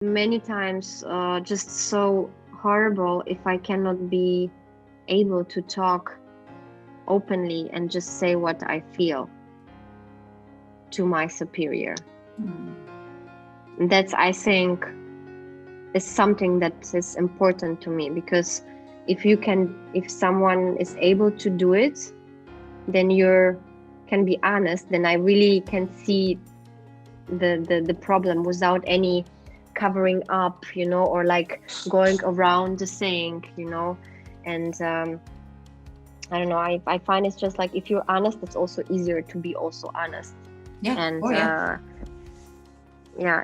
Many times, just so horrible if I cannot be able to talk openly and just say what I feel to my superior. That's, I think, is something that is important to me, because if someone is able to do it, then can be honest, then I really can see the problem without any covering up, or like going around the thing, and I don't know, I find it's just like, if you're honest, it's also easier to be also honest. And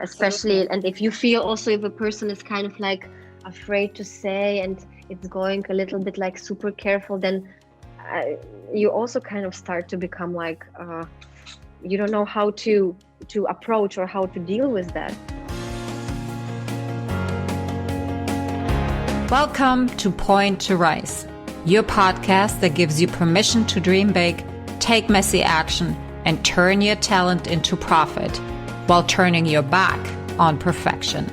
especially, and if you feel also, if a person is kind of like afraid to say and it's going a little bit like super careful, then you also kind of start to become like you don't know how to approach or how to deal with that. Welcome to Point to Rise, your podcast that gives you permission to dream big, take messy action, and turn your talent into profit while turning your back on perfection.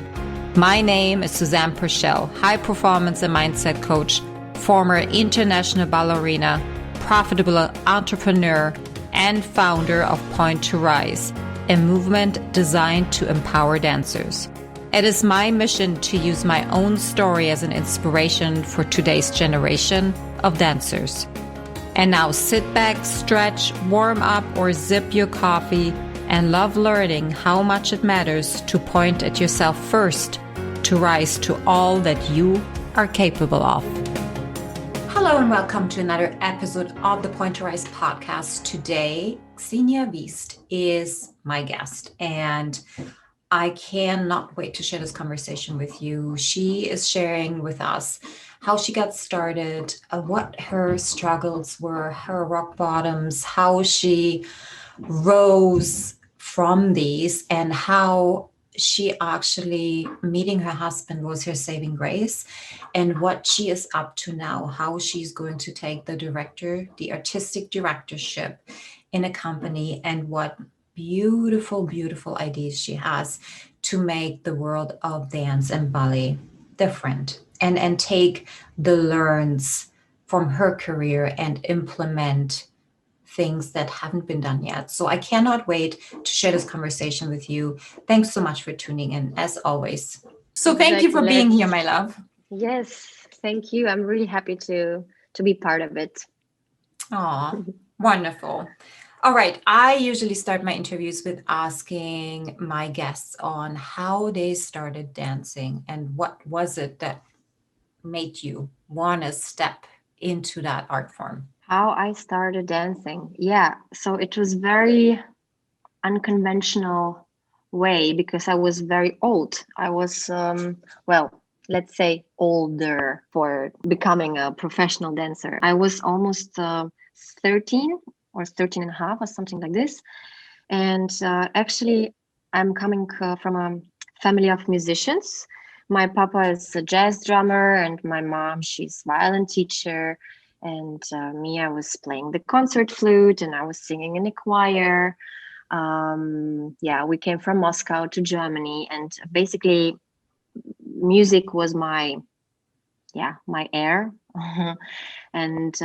My name is Susanne Puerschel, high performance and mindset coach, former international ballerina, profitable entrepreneur, and founder of Point to Rise, a movement designed to empower dancers. It is my mission to use my own story as an inspiration for today's generation of dancers. And now sit back, stretch, warm up, or sip your coffee and love learning how much it matters to point at yourself first to rise to all that you are capable of. Hello and welcome to another episode of the Point to Rise podcast. Today, Xenia Wiest is my guest, and I cannot wait to share this conversation with you. She is sharing with us how she got started, what her struggles were, her rock bottoms, how she rose from these, and how she actually meeting her husband was her saving grace, and what she is up to now, how she's going to take the artistic directorship in a company, and what beautiful, beautiful ideas she has to make the world of dance and ballet different, and take the learns from her career and implement things that haven't been done yet. So I cannot wait to share this conversation with you. Thanks so much for tuning in, as always. So thank you for being here, my love. Yes, thank you. I'm really happy to be part of it. Oh, wonderful. All right. I usually start my interviews with asking my guests on how they started dancing and what was it that made you want to step into that art form. How I started dancing. Yeah, so it was very unconventional way, because I was very old. I was, let's say older for becoming a professional dancer. I was almost 13 or 13 and a half or something like this. And actually, I'm coming from a family of musicians. My papa is a jazz drummer, and my mom, she's violin teacher. And me, I was playing the concert flute, and I was singing in a choir. We came from Moscow to Germany, and basically music was my air. And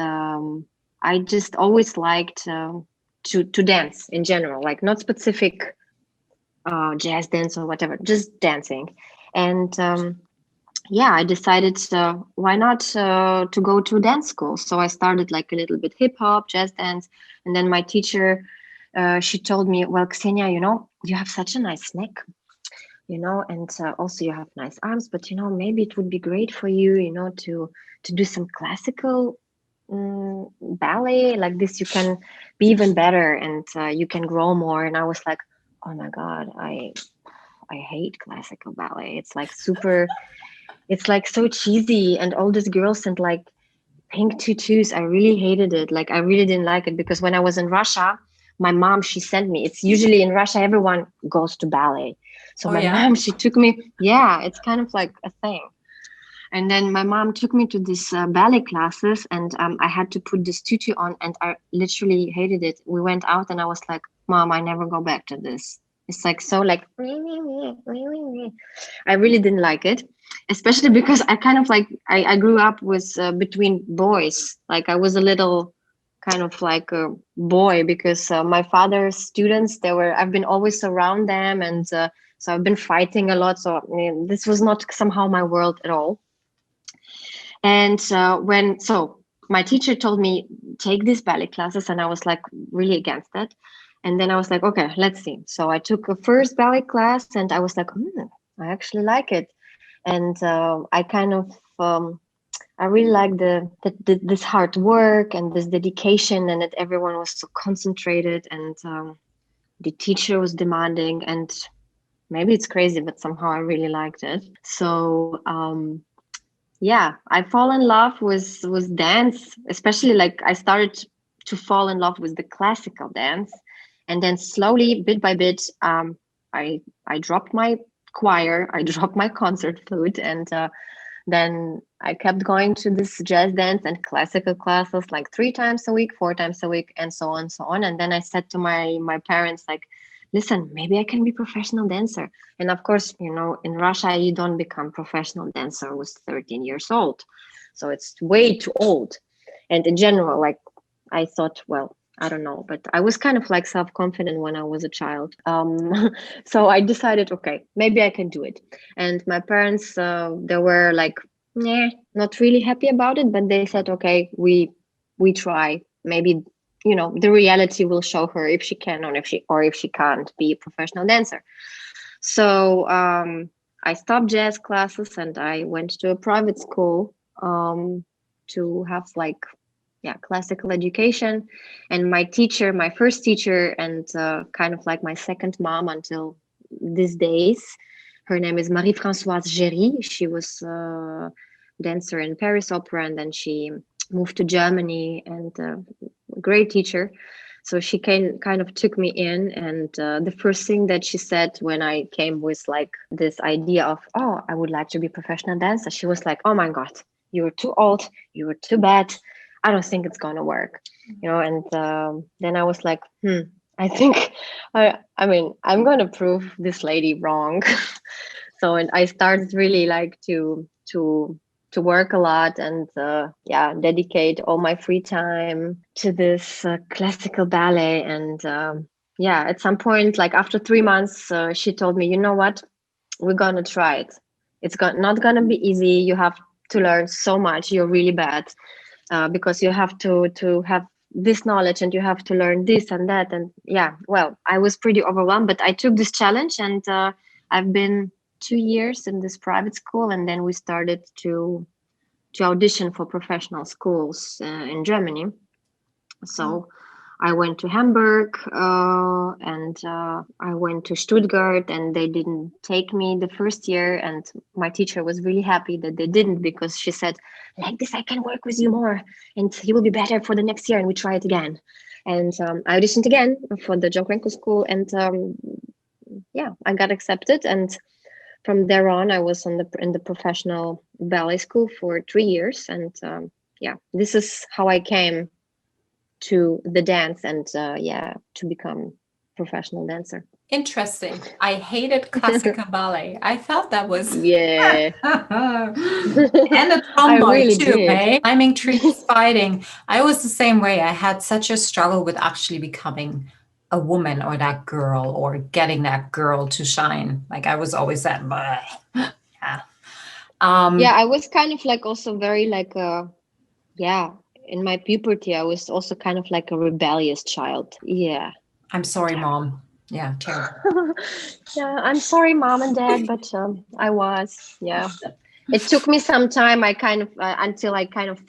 I just always liked to dance in general, like not specific jazz dance or whatever, just dancing. And I decided why not to go to dance school. So I started like a little bit hip hop, jazz dance, and then my teacher, she told me, well, Xenia, you have such a nice neck, and also you have nice arms, but maybe it would be great for you, to do some classical ballet. Like this, you can be even better, and you can grow more. And I was like, oh my God, I hate classical ballet. It's like it's like so cheesy, and all these girls and like pink tutus. I really hated it. Like I really didn't like it, because when I was in Russia, my mom, she sent me. It's usually in Russia, everyone goes to ballet. So mom, she took me. Yeah, it's kind of like a thing. And then my mom took me to this ballet classes, and I had to put this tutu on, and I literally hated it. We went out, and I was like, Mom, I never go back to this. It's like so like I really didn't like it, especially because I kind of like I grew up with between boys. Like I was a little kind of like a boy because my father's students, I've been always around them, and so I've been fighting a lot. So this was not somehow my world at all. And my teacher told me take these ballet classes, and I was like really against that. And then I was like, okay, let's see. So I took a first ballet class, and I was like, I actually like it. And I kind of I really like this hard work and this dedication, and that everyone was so concentrated, and the teacher was demanding, and maybe it's crazy, but somehow I really liked it. So yeah, I fall in love with dance, especially like I started to fall in love with the classical dance, and then slowly, bit by bit, I dropped my choir, I dropped my concert flute, and then I kept going to this jazz dance and classical classes like 3 times a week, 4 times a week, and so on, so on. And then I said to my parents, like, listen, maybe I can be professional dancer. And of course, in Russia, you don't become professional dancer with 13 years old. So it's way too old. And in general, like I thought, well, I don't know, but I was kind of like self-confident when I was a child. So I decided, okay, maybe I can do it. And my parents, they were like, yeah, not really happy about it, but they said, okay, we try. Maybe the reality will show her if she can or if she can't be a professional dancer. So I stopped jazz classes and I went to a private school to have like classical education. And my first teacher, and kind of like my second mom until these days, her name is Marie-Françoise Géry. She was a dancer in Paris Opera, and then she moved to Germany, and a great teacher. So she kind of took me in, and the first thing that she said when I came with like this idea of, oh, I would like to be a professional dancer, she was like, oh my God, you're too old, you're too bad. I don't think it's gonna work, And then I was like, I think, I'm gonna prove this lady wrong. So, and I started really like to work a lot and dedicate all my free time to this classical ballet. And at some point, like after 3 months, she told me, you know what, we're gonna try it. It's not gonna be easy. You have to learn so much. You're really bad because you have to have this knowledge, and you have to learn this and that. And I was pretty overwhelmed, but I took this challenge, and I've been 2 years in this private school, and then we started to audition for professional schools in Germany. So I went to Hamburg and I went to Stuttgart, and they didn't take me the first year. And my teacher was really happy that they didn't, because she said, like this, I can work with you more and you will be better for the next year, and we try it again. And I auditioned again for the John Cranko School, and I got accepted. And from there on, I was in the professional ballet school for 3 years. And this is how I came to the dance and to become professional dancer. Interesting. I hated classical ballet. I thought that was and a tomboy really too, did. eh? Climbing trees, fighting. I was the same way. I had such a struggle with actually becoming a woman or that girl or getting that girl to shine. Like I was always that. Yeah. I was kind of like also very like in my puberty, I was also kind of like a rebellious child. Yeah. I'm sorry, Mom. Yeah, terrible. I'm sorry, Mom and Dad, but I was. Yeah. It took me some time. I kind of until I kind of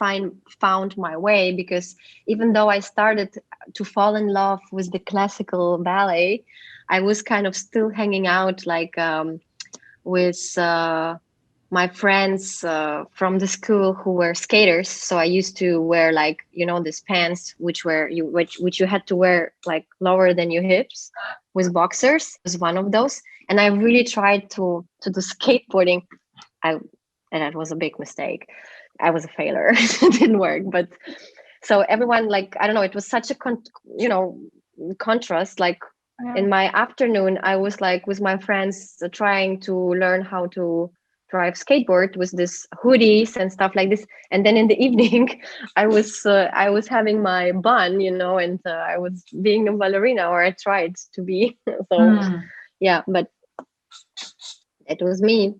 found my way, because even though I started to fall in love with the classical ballet, I was kind of still hanging out like with my friends from the school who were skaters. So I used to wear like these pants which you had to wear like lower than your hips, with boxers. It was one of those, and I really tried to do skateboarding. And that was a big mistake. I was a failure. It didn't work. But so everyone, like, I don't know, it was such a contrast. Like Yeah. In my afternoon, I was like with my friends trying to learn how to drive skateboard with this hoodies and stuff like this. And then in the evening, I was having my bun, and I was being a ballerina, or I tried to be. So Mm, yeah, but it was me.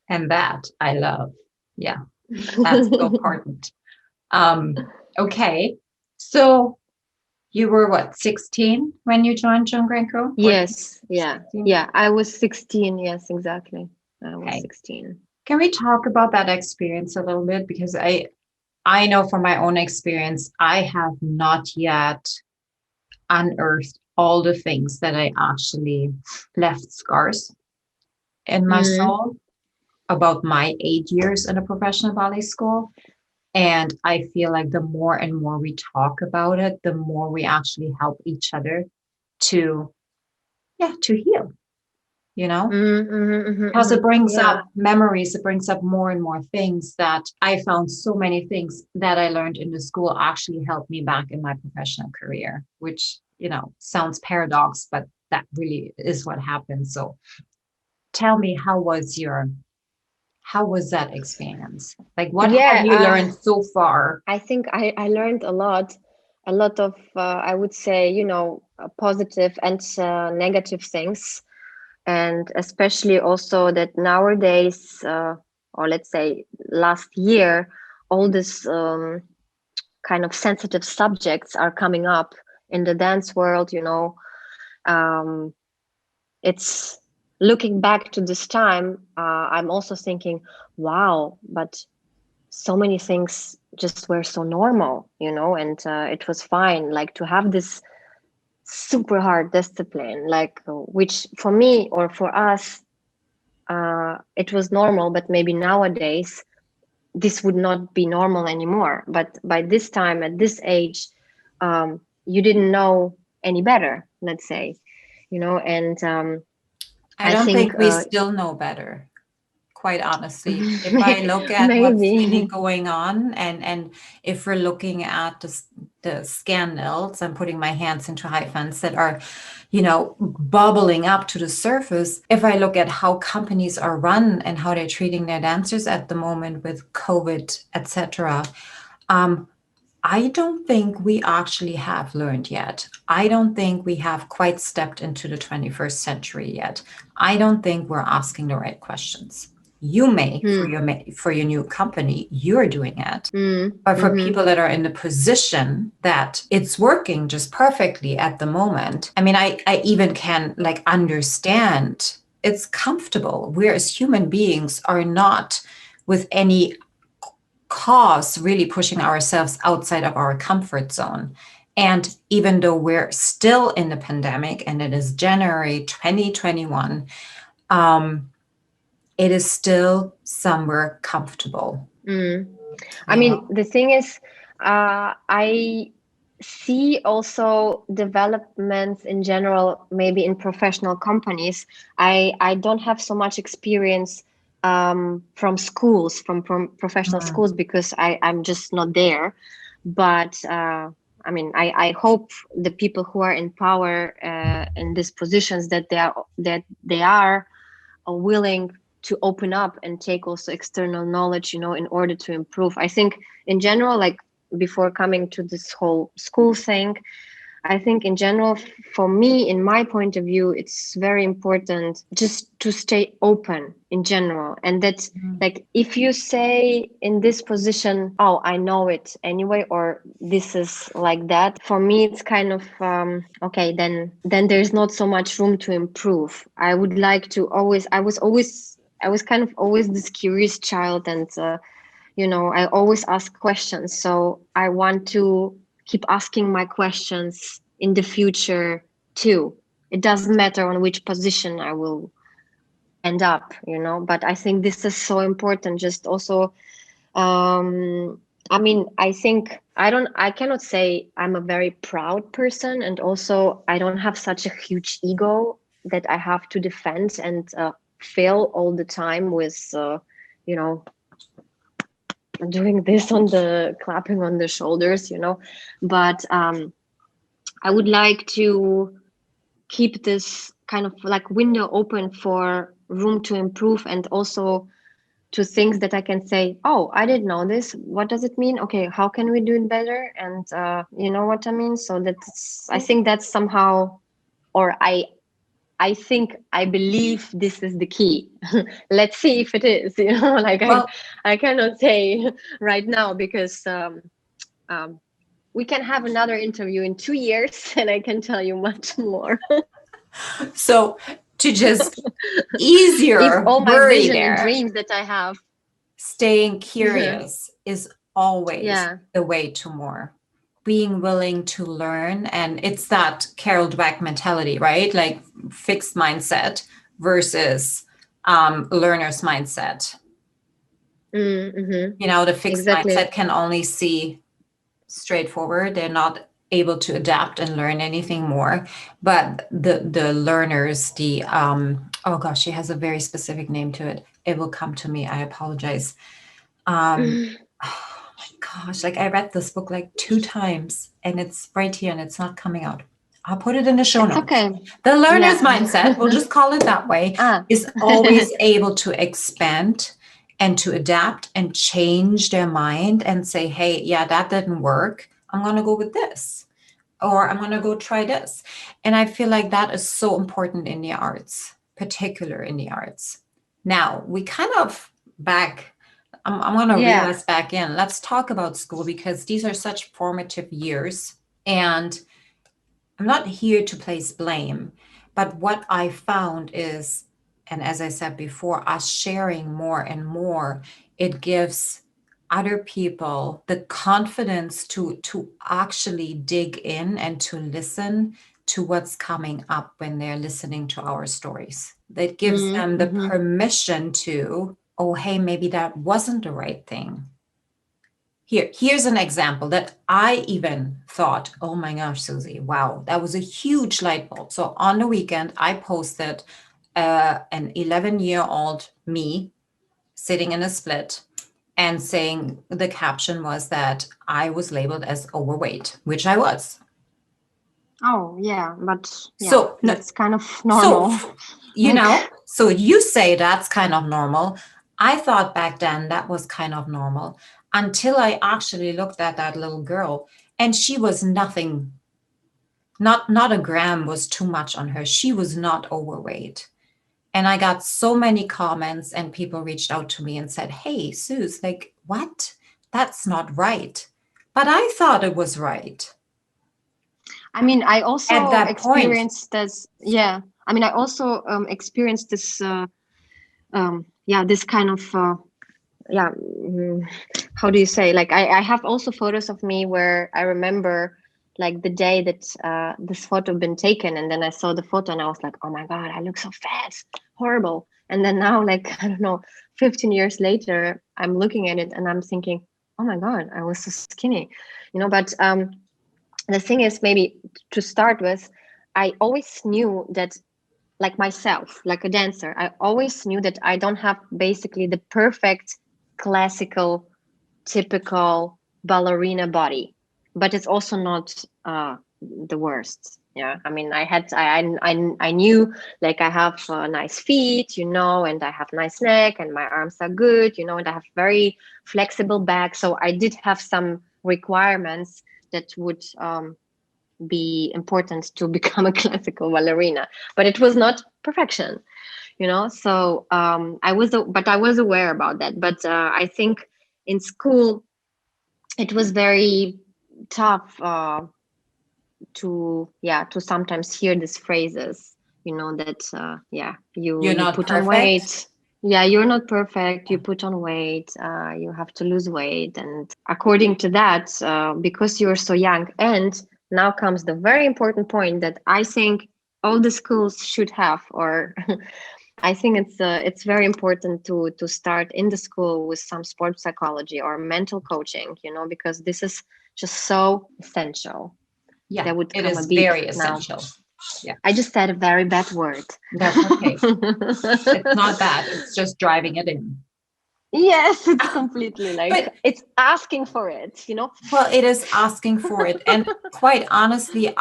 and that I love. Yeah, that's so important. Um, okay. So you were what, 16 when you joined John Grenko? 14, Yes, yeah, 16? yeah. I was 16. Yes, exactly. I was Okay. 16. Can we talk about that experience a little bit? Because I know from my own experience, I have not yet unearthed all the things that I actually left scars in my Mm, soul about my 8 years in a professional ballet school. And I feel like the more and more we talk about it, the more we actually help each other to, yeah, to heal, you know? Because it brings Yeah. up memories, it brings up more and more things that I found so many things that I learned in the school actually helped me back in my professional career, which, sounds paradox, but that really is what happened. So tell me, how was that experience? Like, what have Yeah. you learned so far? I think I learned a lot of, I would say, positive and negative things. And especially also that nowadays, or let's say last year, all this kind of sensitive subjects are coming up in the dance world. Um, it's looking back to this time. I'm also thinking, wow, but so many things just were so normal, and it was fine, like to have this super hard discipline, like which for me or for us, it was normal, but maybe nowadays this would not be normal anymore. But by this time, at this age, you didn't know any better, let's say, and I I don't think think we still know better, quite honestly. If I look at what's really maybe. going on, and if we're looking at the scandals, I'm putting my hands into hyphens that are, bubbling up to the surface. If I look at how companies are run and how they're treating their dancers at the moment with COVID, etc., I don't think we actually have learned yet. I don't think we have quite stepped into the 21st century yet. I don't think we're asking the right questions. You may Hmm. for your new company, you're doing it. Mm, But for mm-hmm. people that are in the position that it's working just perfectly at the moment, I mean, I even can like understand it's comfortable. We as human beings are not with any cause really pushing ourselves outside of our comfort zone. And even though we're still in the pandemic and it is January 2021, it is still somewhere comfortable. Mm. I You mean, know, the thing is, I see also developments in general, maybe in professional companies. I don't have so much experience from schools, from professional Mm. schools, because I'm just not there. But I mean, I hope the people who are in power in these positions, that they are willing to open up and take also external knowledge, in order to improve. I think in general, like before coming to this whole school thing, I think in general, for me, in my point of view, it's very important just to stay open in general. And that, Mm. like, if you say in this position, oh, I know it anyway, or this is like that, for me, it's kind of, okay, then there's not so much room to improve. I would like to always, I was kind of always this curious child, and I always ask questions. So I want to keep asking my questions in the future too. It doesn't matter on which position I will end up, but I think this is so important. Just also, I mean, I think I cannot say I'm a very proud person, and also I don't have such a huge ego that I have to defend and fail all the time with, you know, doing this on the clapping on the shoulders, but I would like to keep this kind of like window open for room to improve, and also to things that I can say, oh, I didn't know this. What does it mean? Okay, how can we do it better? And you know what I mean? So I think that's somehow, or I believe this is the key. Let's see if it is, like Well, I cannot say right now, because um, we can have another interview in 2 years and I can tell you much more. so to just If easier all my worry vision and there, dreams that I have. staying Yeah. curious is always Yeah. the way to more. Being willing to learn. And it's that Carol Dweck mentality, right? Like fixed mindset versus learner's mindset. Mm-hmm. You know, the fixed Exactly. mindset can only see straightforward. They're not able to adapt and learn anything more. But the learners, the oh gosh, she has a very specific name to it. It will come to me. I apologize. Oh my gosh, like I read this book like 2 times and it's right here and it's not coming out. I'll put it in the show It's notes. okay. The learner's Yeah. mindset, we'll just call it that way, Ah. is always able to expand and to adapt and change their mind and say, hey, yeah, that didn't work. I'm going to go with this, or I'm going to go try this. And I feel like that is so important in the arts, particular in the arts. Now, we kind of back I'm going to reel Yeah. us back in. Let's talk about school because these are such formative years. And I'm not here to place blame, but what I found is, and as I said before, us sharing more and more, it gives other people the confidence to actually dig in and to listen to what's coming up when they're listening to our stories. That gives them the Mm-hmm. permission to, oh, hey, maybe that wasn't the right thing. Here's an example that I even thought, oh my gosh, Susie, wow, that was a huge light bulb. So on the weekend, I posted an 11-year-old me sitting in a split and saying the caption was that I was labeled as overweight, which I was. Oh, yeah, but yeah, So, no, that's kind of so normal. you Like, know, so you say that's kind of normal. I thought back then that was kind of normal until I actually looked at that little girl and she was nothing, not a gram was too much on her. She was not overweight. And I got so many comments and people reached out to me and said, hey, Suze, like, what? That's not right. But I thought it was right I mean, I at also that point. experienced this. Yeah, I mean, I also experienced this. Yeah, this kind of. Yeah, how do you say? Like, I have also photos of me where I remember, like the day that this photo been taken, and then I saw the photo and I was like, oh my god, I look so fat, horrible. And then now, like I don't know, 15 years later, I'm looking at it and I'm thinking, oh my god, I was so skinny, But the thing is, maybe to start with, I always knew that, like myself, like a dancer, I always knew that I don't have basically the perfect classical typical ballerina body, but it's also not the worst. Yeah, I mean, I knew, like, I have nice feet, and I have nice neck and my arms are good, and I have very flexible back, so I did have some requirements that would be important to become a classical ballerina, but it was not perfection, so but I was aware about that. But I think in school it was very tough to sometimes hear these phrases, that you You're you not put on perfect. weight. Yeah, you're not perfect, you put on weight, you have to lose weight. And according to that, because you're so young, and now comes the very important point that I think all the schools should have, or I think it's very important to start in the school with some sports psychology or mental coaching, because this is just so essential. Yeah, There would it come a is beep very now. essential. Yeah, I just said a very bad word. that's okay. It's not bad. It's just driving it in. Yes, it's completely But it's asking for it, you know? well, it is asking for it. And quite honestly,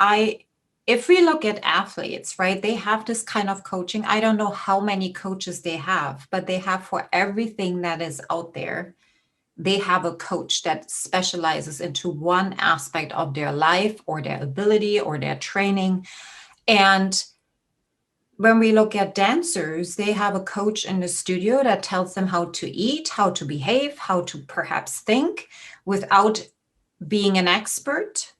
if we look at athletes, right, they have this kind of coaching. I don't know how many coaches they have, but they have for everything that is out there. They have a coach that specializes into one aspect of their life or their ability or their training. And when we look at dancers, they have a coach in the studio that tells them how to eat, how to behave, how to perhaps think without being an expert,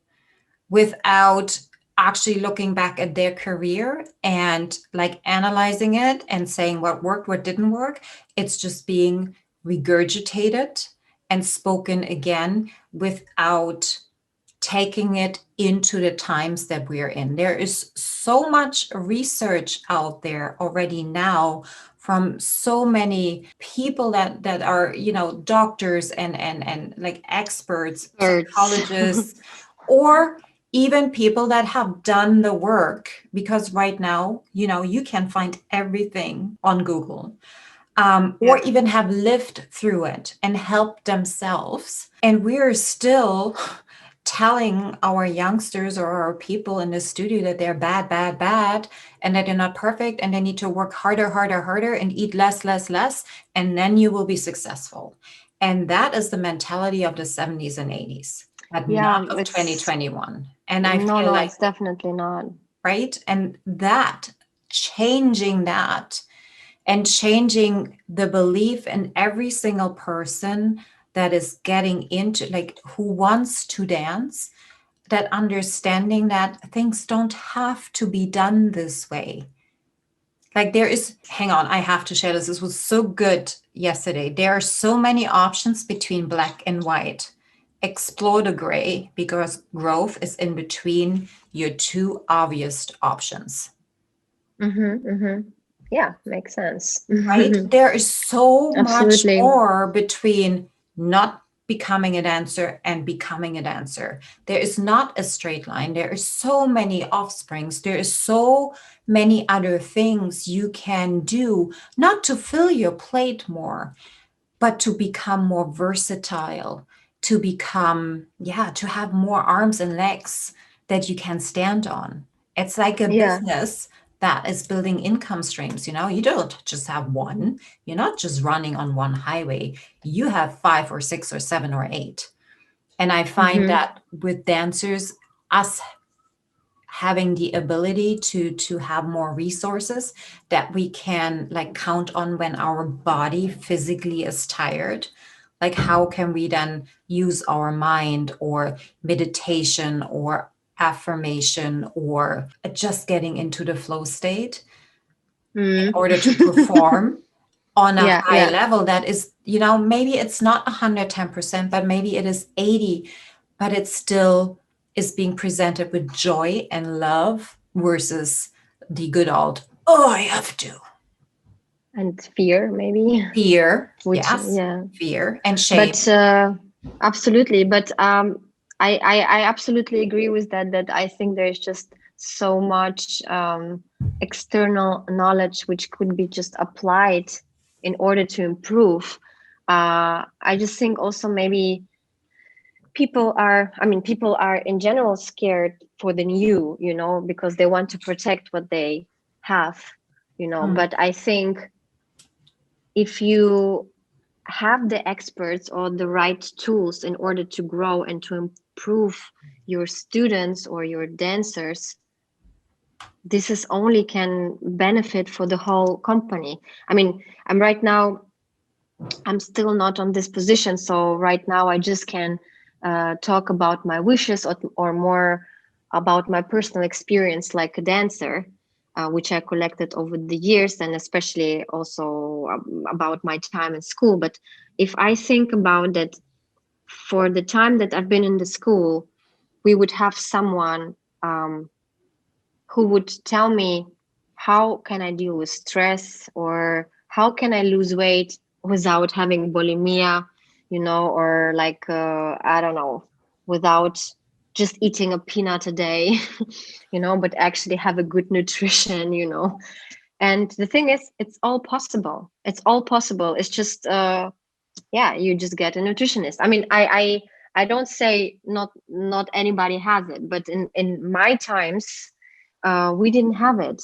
without actually looking back at their career and like analyzing it and saying what worked, what didn't work. It's just being regurgitated and spoken again without taking it into the times that we're in. There is so much research out there already now from so many people that are, doctors and like experts, Birds. psychologists, or even people that have done the work, because right now, you can find everything on Google. Or Yeah. even have lived through it and helped themselves. And we're still telling our youngsters or our people in the studio that they're bad, bad, bad, and that they're not perfect and they need to work harder, harder, harder and eat less, less, less, and then you will be successful. And that is the mentality of the 70s and 80s, but Yeah, not of it's 2021. And I no, feel no, like, it's definitely not. right? And that, changing that and changing the belief in every single person that is getting into, like, who wants to dance, that understanding that things don't have to be done this way. Like, hang on, I have to share this. This was so good yesterday. There are so many options between black and white. Explore the gray, because growth is in between your two obvious options. Yeah, makes sense. Right? There is so much Absolutely. more between not becoming a dancer and becoming a dancer. There is not a straight line. There are so many offsprings. There is so many other things you can do, not to fill your plate more, but to become more versatile, to become, yeah, to have more arms and legs that you can stand on. It's like a Yeah. business that is building income streams. You don't just have one. You're not just running on one highway. You have five or six or seven or eight. And I find that with dancers, us having the ability to have more resources that we can like count on when our body physically is tired, like how can we then use our mind or meditation or affirmation or just getting into the flow state in Mm. order to perform on a Yeah, high yeah. level that is, maybe it's not 110%, but maybe it is 80, but it still is being presented with joy and love versus the good old, oh, I have to. And fear, maybe, Fear, which, yes, yeah. fear and But shame. absolutely. But I absolutely agree with that, that I think there's just so much external knowledge which could be just applied in order to improve. I just think also maybe people are in general scared for the new, because they want to protect what they have, Mm, but I think if you have the experts or the right tools in order to grow and to improve your students or your dancers, this is only can benefit for the whole company. I'm right now, I'm still not on this position, so right now I just can talk about my wishes, or more about my personal experience like a dancer, which I collected over the years, and especially also about my time in school. But if I think about that, for the time that I've been in the school, we would have someone who would tell me how can I deal with stress, or how can I lose weight without having bulimia, or like I don't know, without just eating a peanut a day, but actually have a good nutrition, And the thing is, it's all possible. It's all possible. It's just yeah, you just get a nutritionist. I mean, I don't say not anybody has it, but in my times, we didn't have it.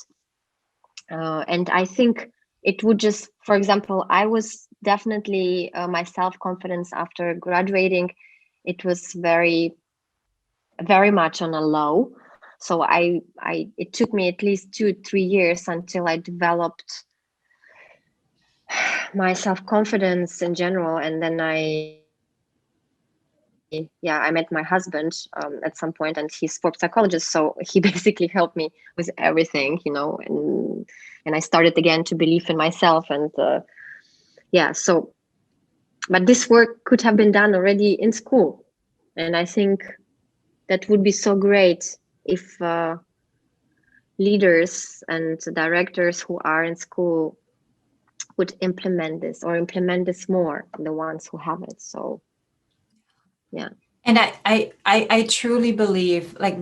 And I think it would just, for example, I was definitely my self-confidence after graduating, it was very much on a low. So I it took me at least 2 3 years until I developed my self-confidence in general. And then I met my husband at some point, and he's sports psychologist, so he basically helped me with everything, and I started again to believe in myself. And yeah, so, but this work could have been done already in school, and I think that would be so great if leaders and directors who are in school would implement this, or implement this more, the ones who have it. So yeah. And I truly believe, like,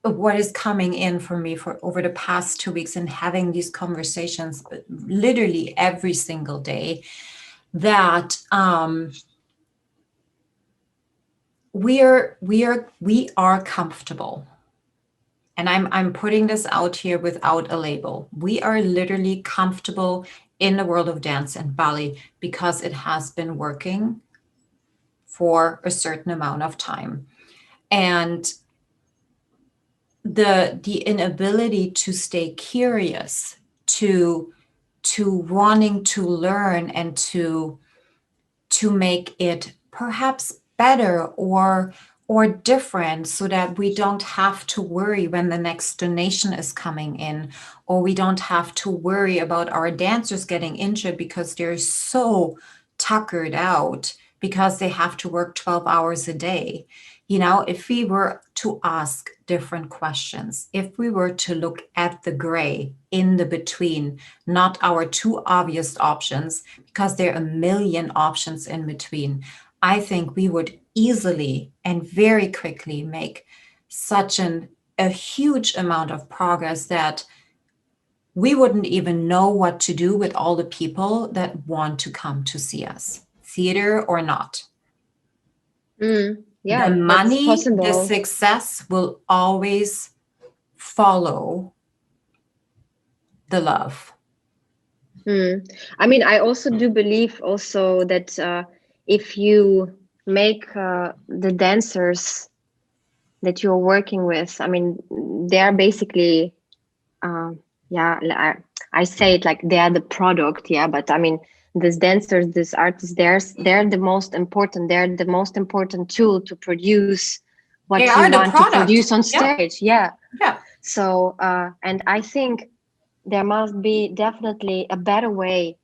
what is coming in for me for over the past 2 weeks and having these conversations literally every single day, that we are comfortable. And I'm putting this out here without a label. We are literally comfortable in the world of dance and ballet because it has been working for a certain amount of time. And the inability to stay curious, to wanting to learn, and to make it perhaps better or different, so that we don't have to worry when the next donation is coming in, or we don't have to worry about our dancers getting injured because they're so tuckered out because they have to work 12 hours a day. If we were to ask different questions, if we were to look at the gray in the between, not our two obvious options, because there are a million options in between, I think we would easily and very quickly make such a huge amount of progress that we wouldn't even know what to do with all the people that want to come to see us, theater or not. Yeah, The that's money, the possible. success will always follow the love. I mean, I also do believe also that if you make the dancers that you're working with, I mean, they are basically, yeah, I say it like they are the product, yeah, but I mean, these dancers, these artists, they're the most important. They're the most important tool to produce They what you are the want to product. produce on Yeah. stage. Yeah. Yeah. So, and I think there must be definitely a better way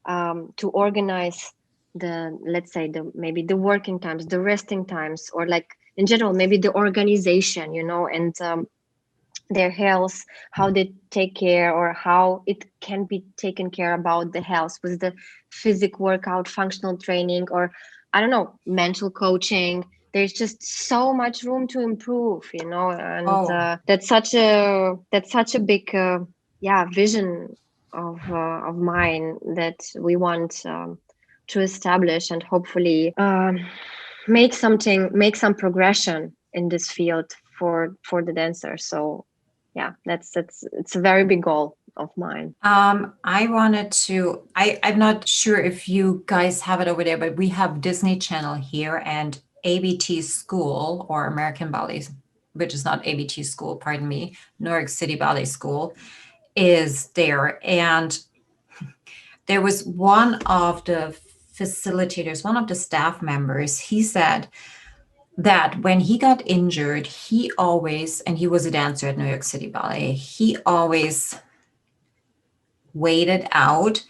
to organize the, let's say, maybe the working times, the resting times, or like in general, maybe the organization, and their health, how they take care, or how it can be taken care about the health with the physic workout, functional training, or I don't know, mental coaching. There's just so much room to improve, and Oh, that's such a big yeah, vision of mine that we want to establish, and hopefully make some progression in this field for the dancer. So yeah, that's it's a very big goal of mine. I wanted to, I'm not sure if you guys have it over there, but we have Disney Channel here, and ABT School, or American Ballet, which is not ABT School, pardon me, New York City Ballet School, is there. And there was one of the facilitators, one of the staff members, he said that when he got injured, he always, and he was a dancer at New York City Ballet, he always waited out.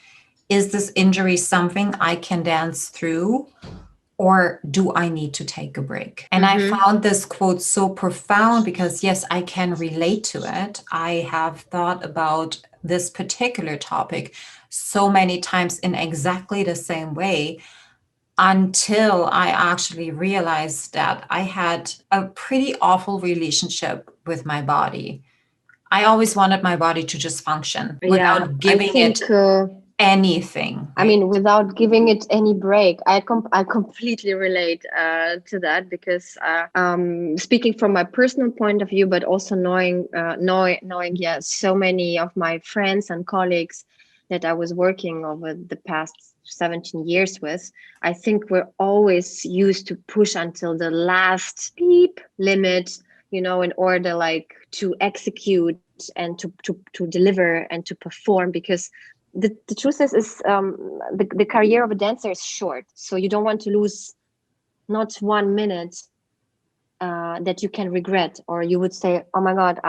Is this injury something I can dance through, or do I need to take a break? And I found this quote so profound because, yes, I can relate to it. I have thought about this particular topic so many times in exactly the same way, until I actually realized that I had a pretty awful relationship with my body. I always wanted my body to just function Yeah, without I giving it think anything. I mean, without giving it any break. I completely relate to that, because speaking from my personal point of view, but also knowing so many of my friends and colleagues that I was working over the past 17 years with, I think we're always used to push until the last beep limit, in order like to execute and to deliver and to perform, because the truth is the career of a dancer is short, so you don't want to lose not 1 minute that you can regret, or you would say, oh my god,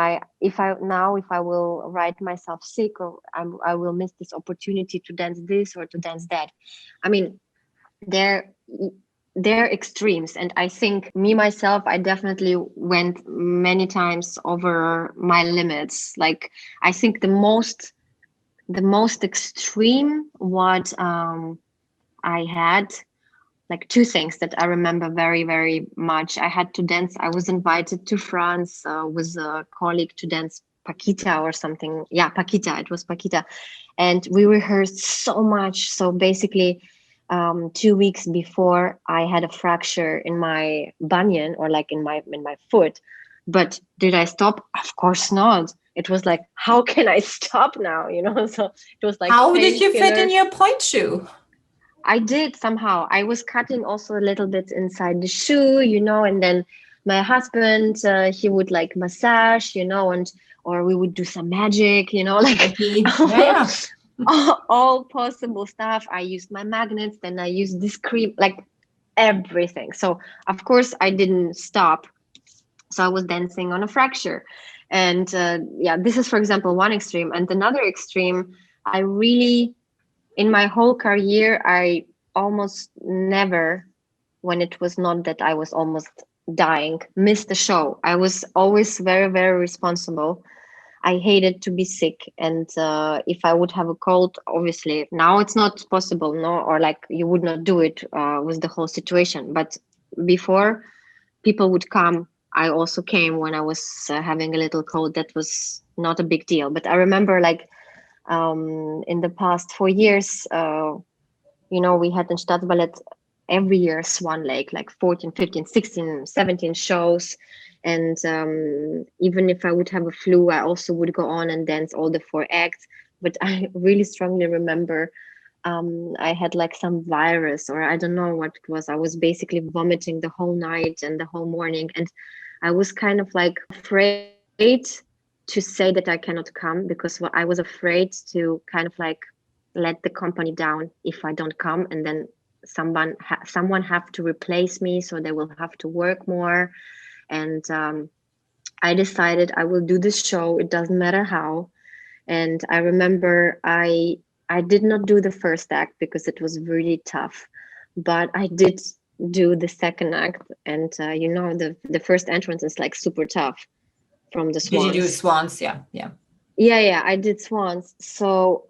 if I will write myself sick, or I will miss this opportunity to dance this or to dance that. I mean, they're extremes, and I think me myself, I definitely went many times over my limits. Like, I think the most extreme what I had, like, two things that I remember very, very much. I had to dance. I was invited to France with a colleague to dance Paquita or something. Yeah, Paquita. It was Paquita. And we rehearsed so much. So basically, 2 weeks before, I had a fracture in my bunion, or like in my foot. But did I stop? Of course not. It was like, how can I stop now? So it was like, how did you fit in your pointe shoe? I did somehow. I was cutting also a little bit inside the shoe, and then my husband, he would like massage, or we would do some magic, like Yeah. all possible stuff. I used my magnets, then I used this cream, like everything. So of course I didn't stop. So I was dancing on a fracture. And this is, for example, one extreme. And another extreme, I really, in my whole career, I almost never, when it was not that I was almost dying, missed a show. I was always very, very responsible. I hated to be sick. And if I would have a cold, obviously, now it's not possible, no, or like you would not do it with the whole situation. But before, people would come. I also came when I was having a little cold. That was not a big deal. But I remember, like, in the past 4 years, we had in Staatsballett every year Swan Lake, like 14, 15, 16, 17 shows. And even if I would have a flu, I also would go on and dance all the 4 acts. But I really strongly remember I had like some virus, or I don't know what it was. I was basically vomiting the whole night and the whole morning. And I was kind of like afraid to say that I cannot come, because I was afraid to kind of like let the company down if I don't come, and then someone have to replace me, so they will have to work more. And I decided I will do this show. It doesn't matter how. And I remember I did not do the first act because it was really tough, but I did do the second act. And the first entrance is like super tough from the swans. Did you do swans? Yeah. Yeah, I did swans. So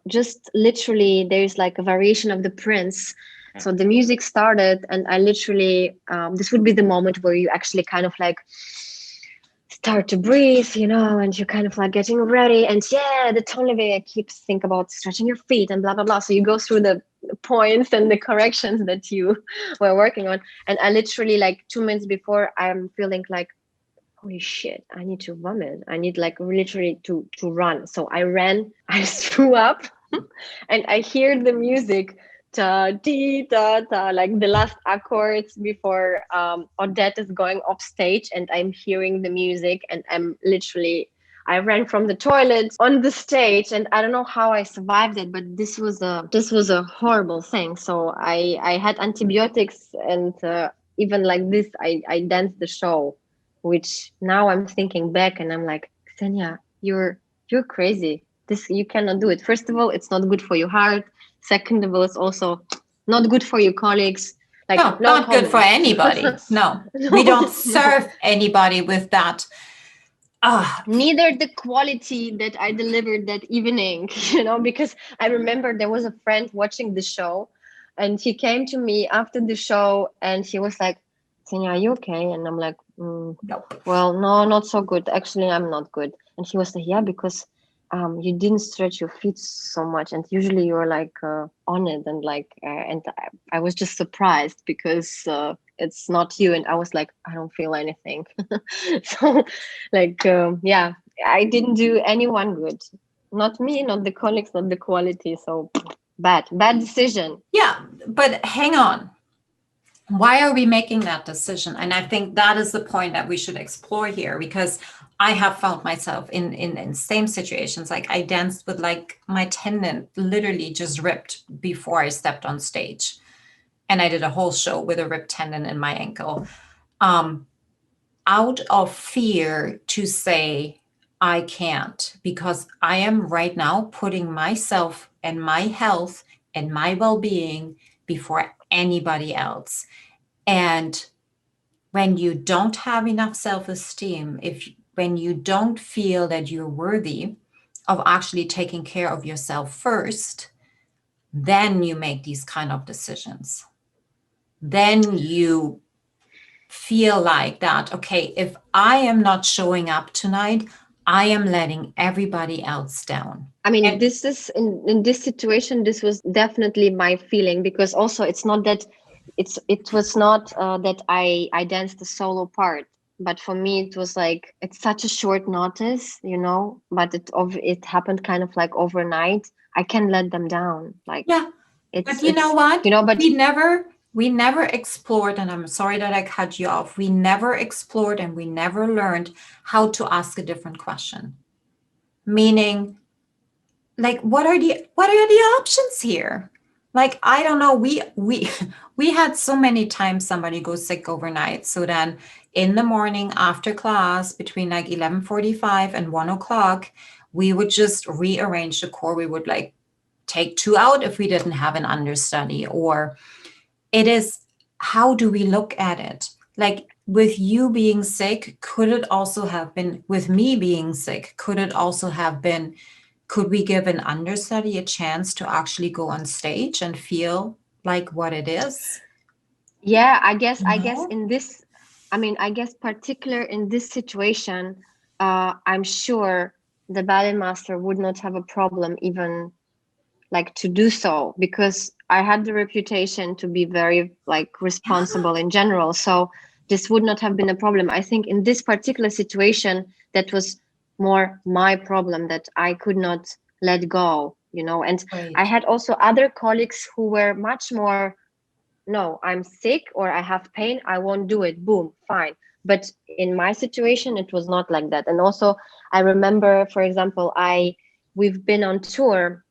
just literally, there's like a variation of the Prince. So the music started, and I literally, this would be the moment where you actually kind of like start to breathe, and you're kind of like getting ready. And the tone levé keeps think about stretching your feet and blah, blah, blah. So you go through the points and the corrections that you were working on. And I literally, like 2 minutes before, I'm feeling like, holy shit, I need to vomit. I need like literally to run. So I ran, I threw up, and I hear the music, ta dee da da, like the last accords before Odette is going off stage, and I'm hearing the music, and I ran from the toilet on the stage, and I don't know how I survived it, but this was a horrible thing. So I had antibiotics, and even like this, I danced the show, which now I'm thinking back and I'm like, Xenia, you're crazy. This, you cannot do it. First of all, it's not good for your heart. Second of all, it's also not good for your colleagues. Like, no, not good for anybody. No, we don't serve anybody with that. Neither the quality that I delivered that evening, because I remember there was a friend watching the show, and he came to me after the show and he was like, Xenia, are you okay? And I'm like, no. Well, no, not so good. Actually, I'm not good. And he was like, yeah, because you didn't stretch your feet so much, and usually you're like on it, and like and I was just surprised because it's not you, and I was like, I don't feel anything. So like yeah, I didn't do anyone good, not me, not the colleagues, not the quality. So bad decision. Yeah, but hang on. Why are we making that decision? And I think that is the point that we should explore here, because I have found myself in same situations. Like I danced with like my tendon literally just ripped before I stepped on stage, and I did a whole show with a ripped tendon in my ankle, out of fear to say I can't, because I am right now putting myself and my health and my well-being before anybody else. And when you don't have enough self-esteem, when you don't feel that you're worthy of actually taking care of yourself first, then you make these kind of decisions. Then you feel like that, okay, if I am not showing up tonight, I am letting everybody else down. I mean, And this is in this situation, this was definitely my feeling, because also it's not that it was not that I danced the solo part, but for me it was like it's such a short notice, but it happened kind of like overnight. I can let them down, like yeah, it's but you know what? but We never explored, and I'm sorry that I cut you off. We never explored and we never learned how to ask a different question. Meaning, like, what are the options here? Like, I don't know. We had so many times somebody goes sick overnight. So then in the morning after class, between like 11:45 and 1 o'clock, we would just rearrange the core. We would like take two out if we didn't have an understudy, or it is, how do we look at it? Like with you being sick, could it also have been with me being sick? Could it also have been, could we give an understudy a chance to actually go on stage and feel like what it is? yeah, I guess No. in this, I mean, I guess particular in this situation, I'm sure the ballet master would not have a problem even like to do so, because I had the reputation to be very like Yeah. responsible in general. So this would not have been a problem. I think in this particular situation, that was more my problem, that I could not let go, and I Right. had also other colleagues who were much more, no, I'm sick or I have pain, I won't do it. Boom, fine. But in my situation, it was not like that. And also, I remember, for example, we've been on tour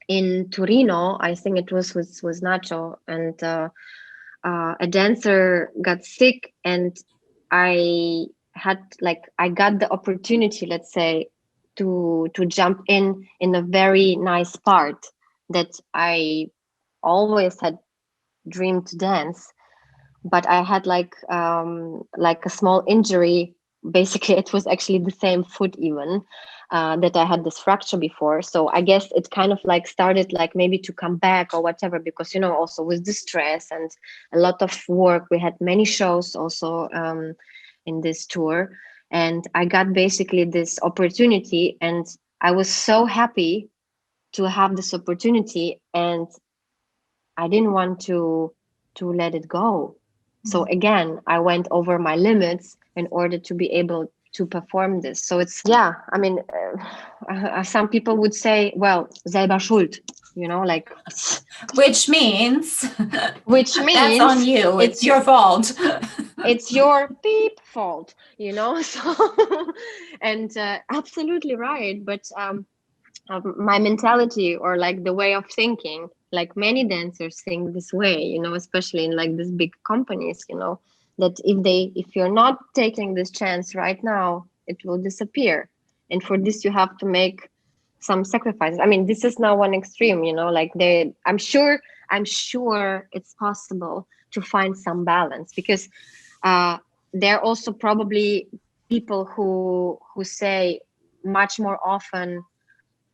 in Torino. I think it was Nacho, and a dancer got sick, and I got the opportunity, let's say, to jump in a very nice part that I always had dreamed to dance, but I had like a small injury. Basically, it was actually the same foot even, that I had this fracture before. So I guess it kind of like started like maybe to come back or whatever, because also with the stress and a lot of work, we had many shows also in this tour, and I got basically this opportunity, and I was so happy to have this opportunity, and I didn't want to let it go. So again, I went over my limits in order to be able to perform this. So it's, yeah, I mean, some people would say, well, selber schuld, like, Which means which that's on means you. It's it's your fault. it's your beep fault, so and absolutely right. But my mentality, or like the way of thinking, like many dancers think this way, especially in like these big companies, that if you're not taking this chance right now, it will disappear, and for this you have to make some sacrifices. I mean, this is now one extreme, like I'm sure it's possible to find some balance, because uh there are also probably people who say much more often,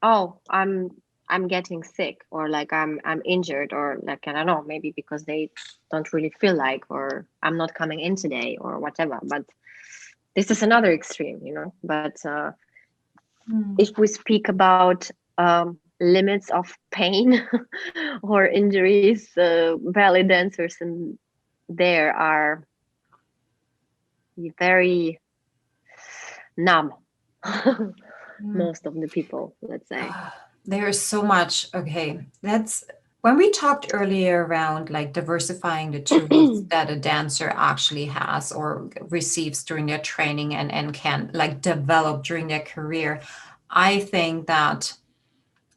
oh, I'm getting sick, or like I'm injured, or like, I don't know, maybe because they don't really feel like, or I'm not coming in today, or whatever. But this is another extreme, but if we speak about limits of pain or injuries, ballet dancers and there are very numb. Most of the people, let's say. There's so much. Okay, that's when we talked earlier around like diversifying the tools that a dancer actually has or receives during their training and can like develop during their career. I think that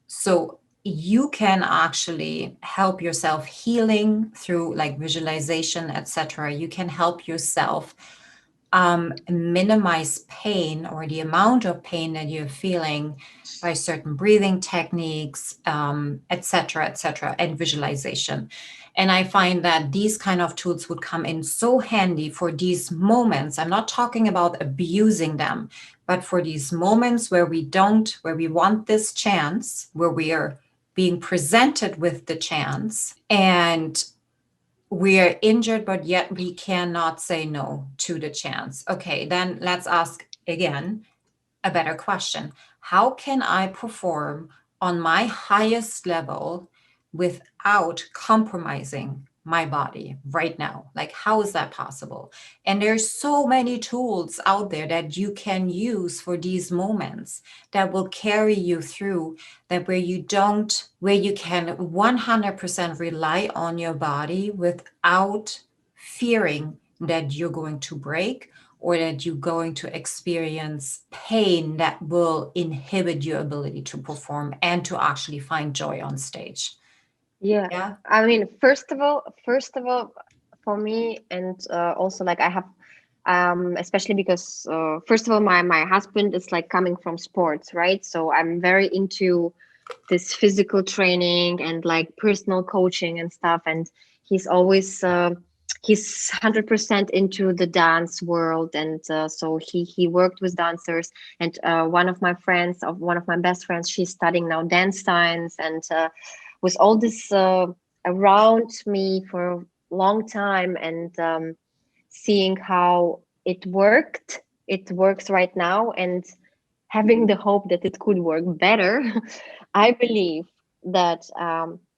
so you can actually help yourself healing through like visualization, etc. You can help yourself minimize pain or the amount of pain that you're feeling by certain breathing techniques, etc., and visualization. And I find that these kind of tools would come in so handy for these moments. I'm not talking about abusing them, but for these moments where we want this chance, where we are being presented with the chance and we are injured, but yet we cannot say no to the chance. Okay, then let's ask again a better question. How can I perform on my highest level without compromising my body right now? Like, how is that possible? And there's so many tools out there that you can use for these moments that will carry you through, that where you can 100% rely on your body without fearing that you're going to break or that you're going to experience pain that will inhibit your ability to perform and to actually find joy on stage. Yeah. Yeah. I mean, first of all, for me, and also like I have, especially because first of all, my husband is like coming from sports, right? So I'm very into this physical training and like personal coaching and stuff, and he's always he's 100% into the dance world, and so he worked with dancers, and one of my best friends, she's studying now dance science, and with all this around me for a long time, and seeing how it works right now, and having the hope that it could work better. I believe that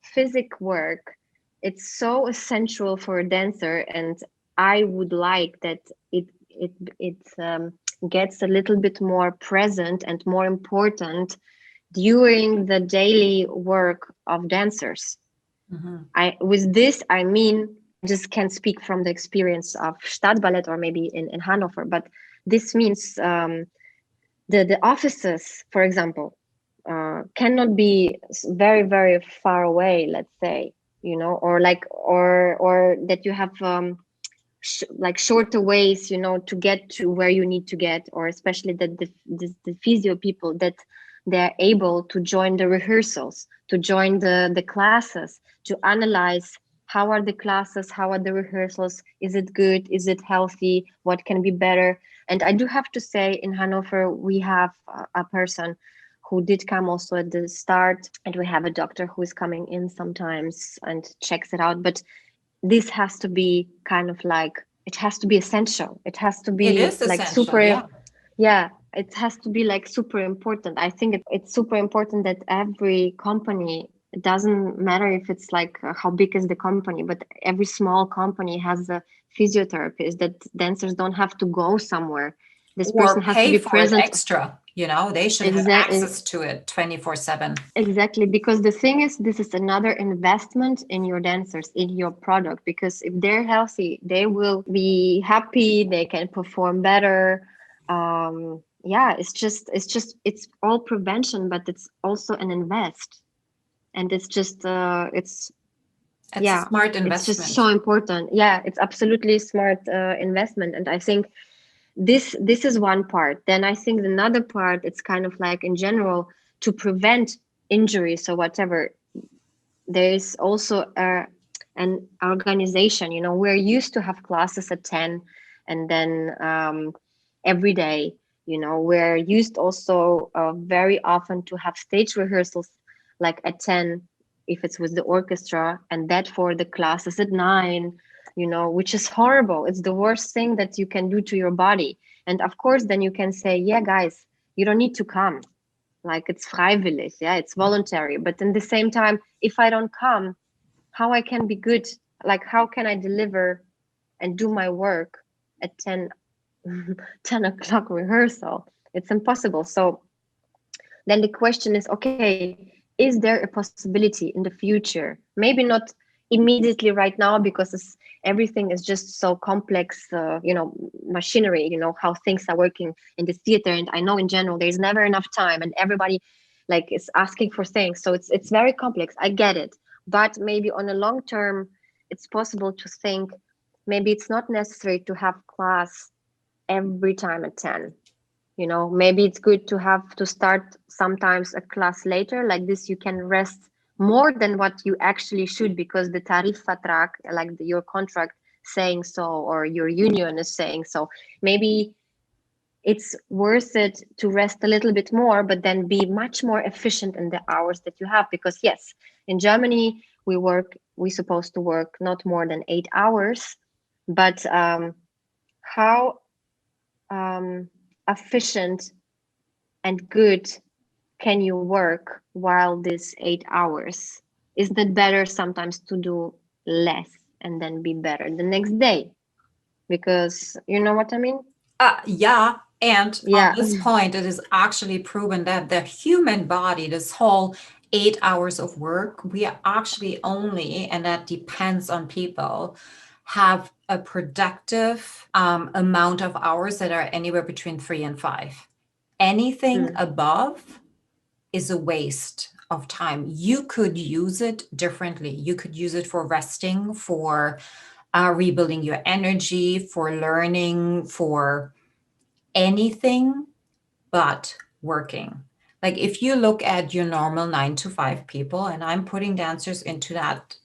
physic work, it's so essential for a dancer, and I would like that it gets a little bit more present and more important during the daily work of dancers. With this, I mean, just can't speak from the experience of Stadtballet or maybe in Hanover, but this means the offices, for example, cannot be very very far away. Let's say, or like or that you have like shorter ways, to get to where you need to get, or especially that the physio people, that they're able to join the rehearsals, to join the classes, to analyze how are the classes, how are the rehearsals, is it good, is it healthy, what can be better. And I do have to say, in Hanover we have a person who did come also at the start, and we have a doctor who is coming in sometimes and checks it out. But this has to be kind of like, it has to be essential, it has to It be is like essential. super. Yeah. Yeah, it has to be like super important. I think it's super important that every company, it doesn't matter if it's like how big is the company, but every small company has a physiotherapist, that dancers don't have to go somewhere. This person Or has to pay be for it present. extra. They should have Exactly. access to it 24/7. Exactly, because the thing is, this is another investment in your dancers, in your product, because if they're healthy, they will be happy, they can perform better. Yeah, it's all prevention, but it's also an invest. And it's just, It's a yeah, smart it's just so investment. important. Yeah, it's absolutely smart investment. And I think this is one part. Then I think another part, it's kind of like in general, to prevent injuries or whatever. There is also an organization. We're used to have classes at 10, and then every day. We're used also very often to have stage rehearsals like at 10, if it's with the orchestra, and that for the classes at 9, which is horrible. It's the worst thing that you can do to your body. And of course, then you can say, yeah, guys, you don't need to come. like it's freiwillig, yeah, it's voluntary. But in the same time, if I don't come, how I can be good? Like, how can I deliver and do my work at 10 o'clock rehearsal? It's impossible. So then the question is, okay, is there a possibility in the future? Maybe not immediately right now, because everything is just so complex, machinery, how things are working in the theater. And I know in general, there's never enough time and everybody like is asking for things. So it's very complex. I get it. But maybe on a long term, it's possible to think maybe it's not necessary to have class every time at 10. Maybe it's good to have to start sometimes a class later. Like this, you can rest more than what you actually should, because the Tarifvertrag, like your contract saying so, or your union is saying so. Maybe it's worth it to rest a little bit more, but then be much more efficient in the hours that you have. Because yes, in Germany, we're supposed to work not more than 8 hours, but how efficient and good can you work while this 8 hours? Isn't it better sometimes to do less and then be better the next day? Because you know what I mean? Yeah. And on Yeah. this point, it is actually proven that the human body, this whole 8 hours of work, we are actually only, and that depends on people, have a productive amount of hours that are anywhere between 3 and 5. Anything above is a waste of time. You could use it differently. You could use it for resting, for rebuilding your energy, for learning, for anything but working. Like if you look at your normal 9 to 5 people, and I'm putting dancers into that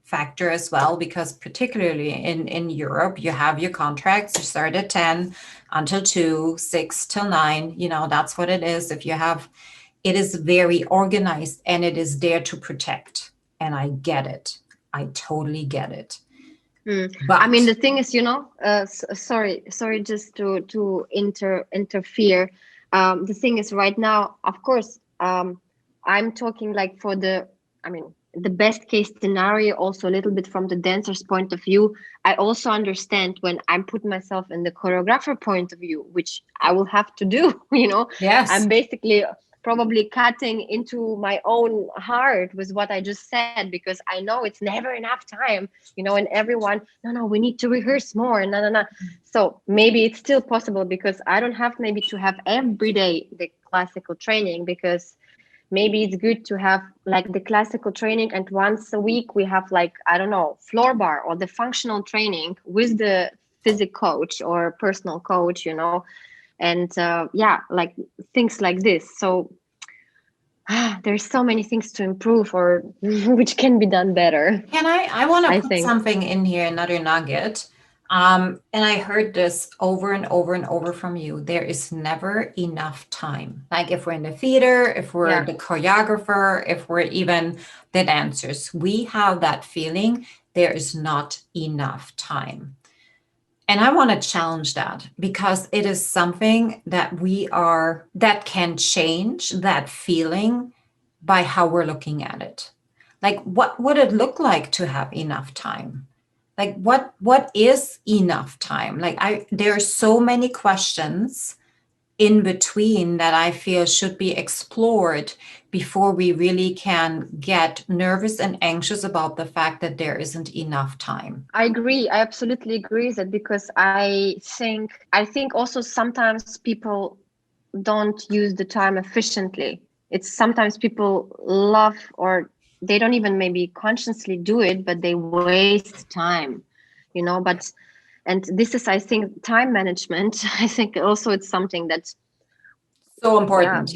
factor as well, because particularly in Europe, you have your contracts, you start at 10 until 2, 6 till 9, that's what it is. It is very organized and it is there to protect. And I get it. I totally get it. But I mean, the thing is, sorry, just to interfere. The thing is, right now, of course, I'm talking like the best case scenario, also a little bit from the dancer's point of view. I also understand when I'm putting myself in the choreographer point of view, which I will have to do. yes, I'm basically probably cutting into my own heart with what I just said, because I know it's never enough time, and everyone, no, we need to rehearse more, no. So maybe it's still possible, because I don't have maybe to have every day the classical training, because maybe it's good to have like the classical training, and once a week we have, like, I don't know, floor bar or the functional training with the physic coach or personal coach, and like things like this. So there's so many things to improve, or which can be done better. I want I to put think. something in here, another nugget. And I heard this over and over and over from you. There is never enough time. Like if we're in the theater, if we're the choreographer, if we're even the dancers, we have that feeling there is not enough time. And I want to challenge that, because it is something that that can change that feeling by how we're looking at it. Like, what would it look like to have enough time? Like, what is enough time? Like, there are so many questions in between that I feel should be explored before we really can get nervous and anxious about the fact that there isn't enough time. I agree. I absolutely agree with that, because I think also sometimes people don't use the time efficiently. It's sometimes people love, or they don't even maybe consciously do it, but they waste time, and this is, I think, time management. I think also it's something that's, So important.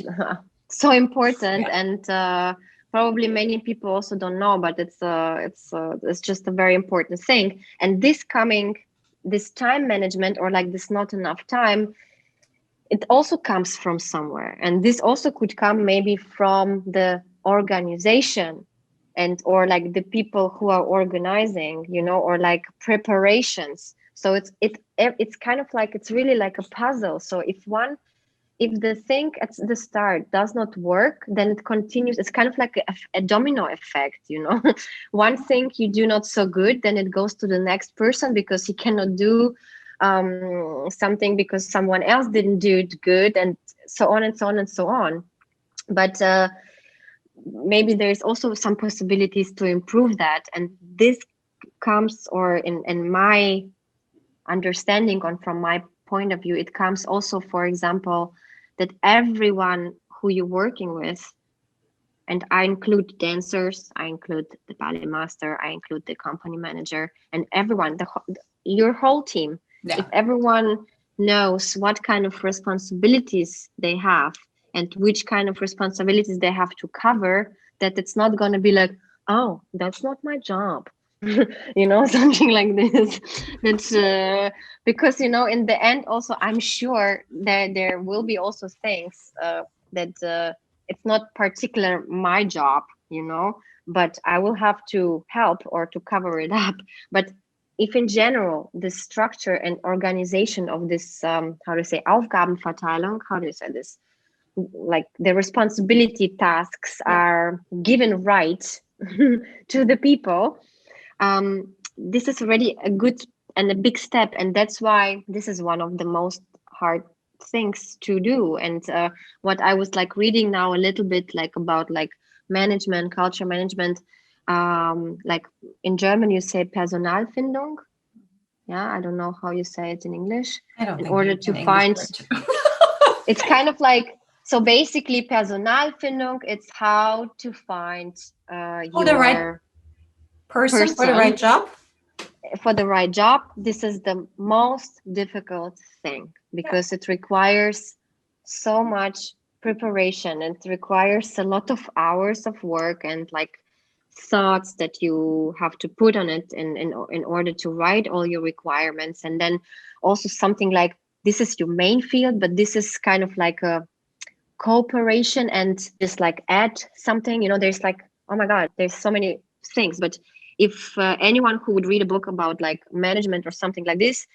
so important. Yeah. And probably many people also don't know, but it's just a very important thing. And this time management, or like this not enough time, it also comes from somewhere, and this also could come maybe from the organization, and or like the people who are organizing, or like preparations. So it's kind of like, it's really like a puzzle. So if one if the thing at the start does not work, then it continues. It's kind of like a domino effect, you know. One thing you do not so good, then it goes to the next person because he cannot do something because someone else didn't do it good, and so on and so on and so on. But maybe there's also some possibilities to improve that, and this comes, or in my understanding, on from my point of view, it comes also, for example, that everyone who you're working with, and I include dancers, I include the ballet master, I include the company manager, and everyone, your whole team, if everyone knows what kind of responsibilities they have and which kind of responsibilities they have to cover, that it's not going to be like, oh, that's not my job. You know, something like this. That's because, you know, in the end also, I'm sure that there will be also things that it's not particular my job, you know, but I will have to help or to cover it up. But if in general the structure and organization of this how to say Aufgabenverteilung, how do you say this, like the responsibility tasks are given right to the people, this is already a good and a big step, and that's why this is one of the most hard things to do. And what I was like reading now a little bit, like about like management, culture management, like in German you say Personalfindung. Yeah, I don't know how you say it in English. I don't in think order you to can find English it's kind of like, so basically Personalfindung, it's how to find Oh, the right your person for the right person job. for the right job. This is the most difficult thing because it requires so much preparation, and it requires a lot of hours of work and like thoughts that you have to put on it in order to write all your requirements. And then also something like, this is your main field, but this is kind of like a cooperation and just like add something, you know. There's like, oh my god, there's so many things. But if anyone who would read a book about like management or something like this,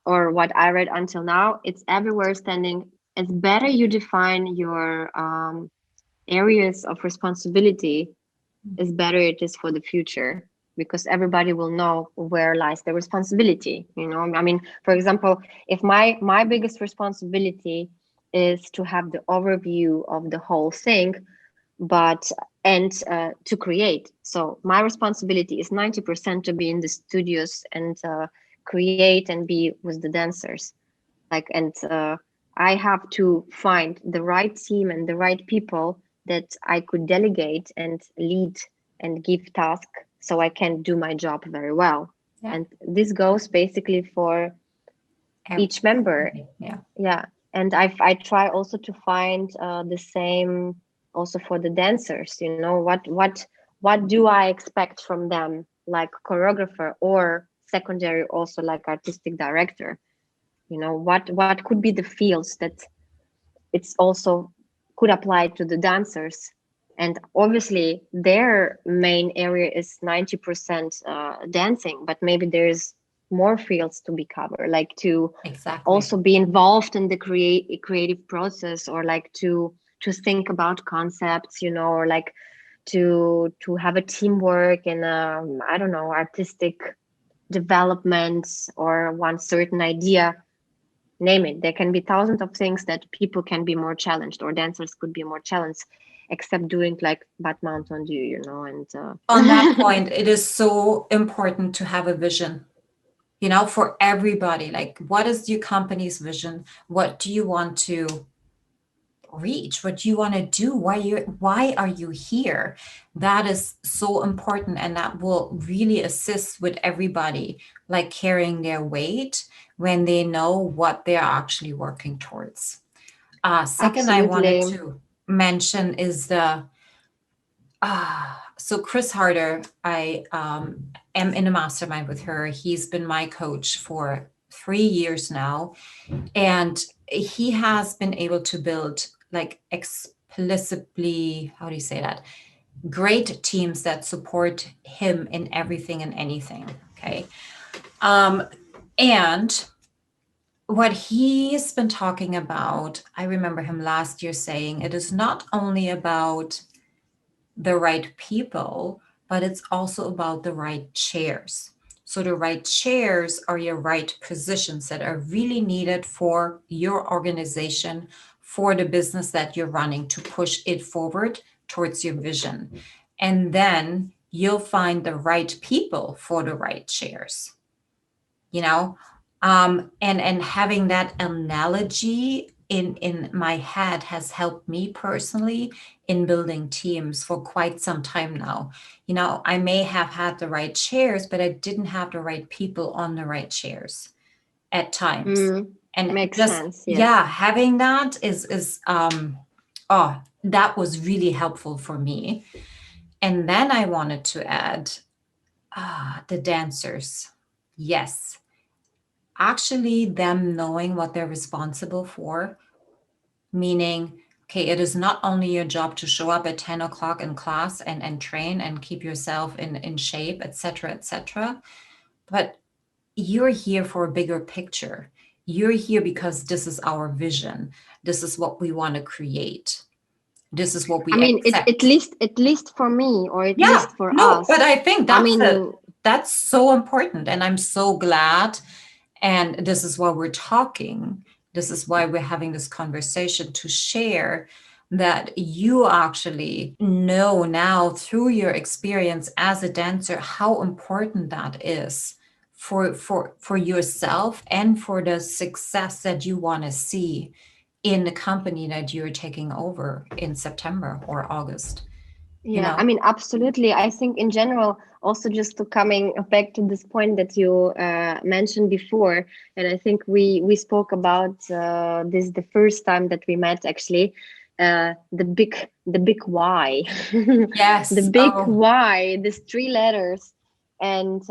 or what I read until now, it's everywhere standing, it's better you define your areas of responsibility, is better it is for the future, because everybody will know where lies the responsibility, you know. I mean, for example, if my biggest responsibility is to have the overview of the whole thing, but and to create, so my responsibility is 90% to be in the studios and create and be with the dancers, like, and I have to find the right team and the right people that I could delegate and lead and give task, so I can do my job very well. And this goes basically for each member. Yeah. And I try also to find the same also for the dancers, you know, what do I expect from them, like choreographer, or secondary also like artistic director, you know, what could be the fields that it's also could apply to the dancers. And obviously their main area is 90% dancing, but maybe there's more fields to be covered, like to also be involved in the creative process, or like to think about concepts, you know, or like to have a teamwork and I don't know, artistic development, or one certain idea, name it. There can be thousands of things that people can be more challenged, or dancers could be more challenged, except doing like Batman on you know. And on that point, it is so important to have a vision, you know, for everybody. Like, what is your company's vision? What do you want to reach? What do you want to do? Why are you here? That is so important, and that will really assist with everybody like carrying their weight when they know what they're actually working towards. Second, I wanted absolutely. to mention is the so Chris Harder, I am in a mastermind with her. He's been my coach for 3 years now, and he has been able to build like explicitly, how do you say that? Great teams that support him in everything and anything. Okay. And what he's been talking about, I remember him last year saying it is not only about the right people, but it's also about the right chairs. So the right chairs are your right positions that are really needed for your organization, for the business that you're running to push it forward towards your vision. And then you'll find the right people for the right chairs, you know? And having that analogy in my head has helped me personally in building teams for quite some time now. I may have had the right chairs, but I didn't have the right people on the right chairs at times. And Makes just, sense. Yes. yeah, having that is oh, that was really helpful for me. And then I wanted to add the dancers. Yes, actually them knowing what they're responsible for, meaning, okay, it is not only your job to show up at 10 o'clock in class and train and keep yourself in shape, etc., etc., but you're here for a bigger picture. You're here because this is our vision. This is what we want to create. This is what I we mean, accept. at least for me, or at Yeah, least for no, us. but I think I that's it. mean, That's so important. And I'm so glad. And this is why we're talking. This is why we're having this conversation to share that you actually know now through your experience as a dancer how important that is for yourself and for the success that you want to see in the company that you're taking over in September or August. yeah, I mean, absolutely. I think in general, also just to coming back to this point that you mentioned before, and I think we spoke about this the first time that we met actually, the big why, the Yes. big Oh, why, these three letters, and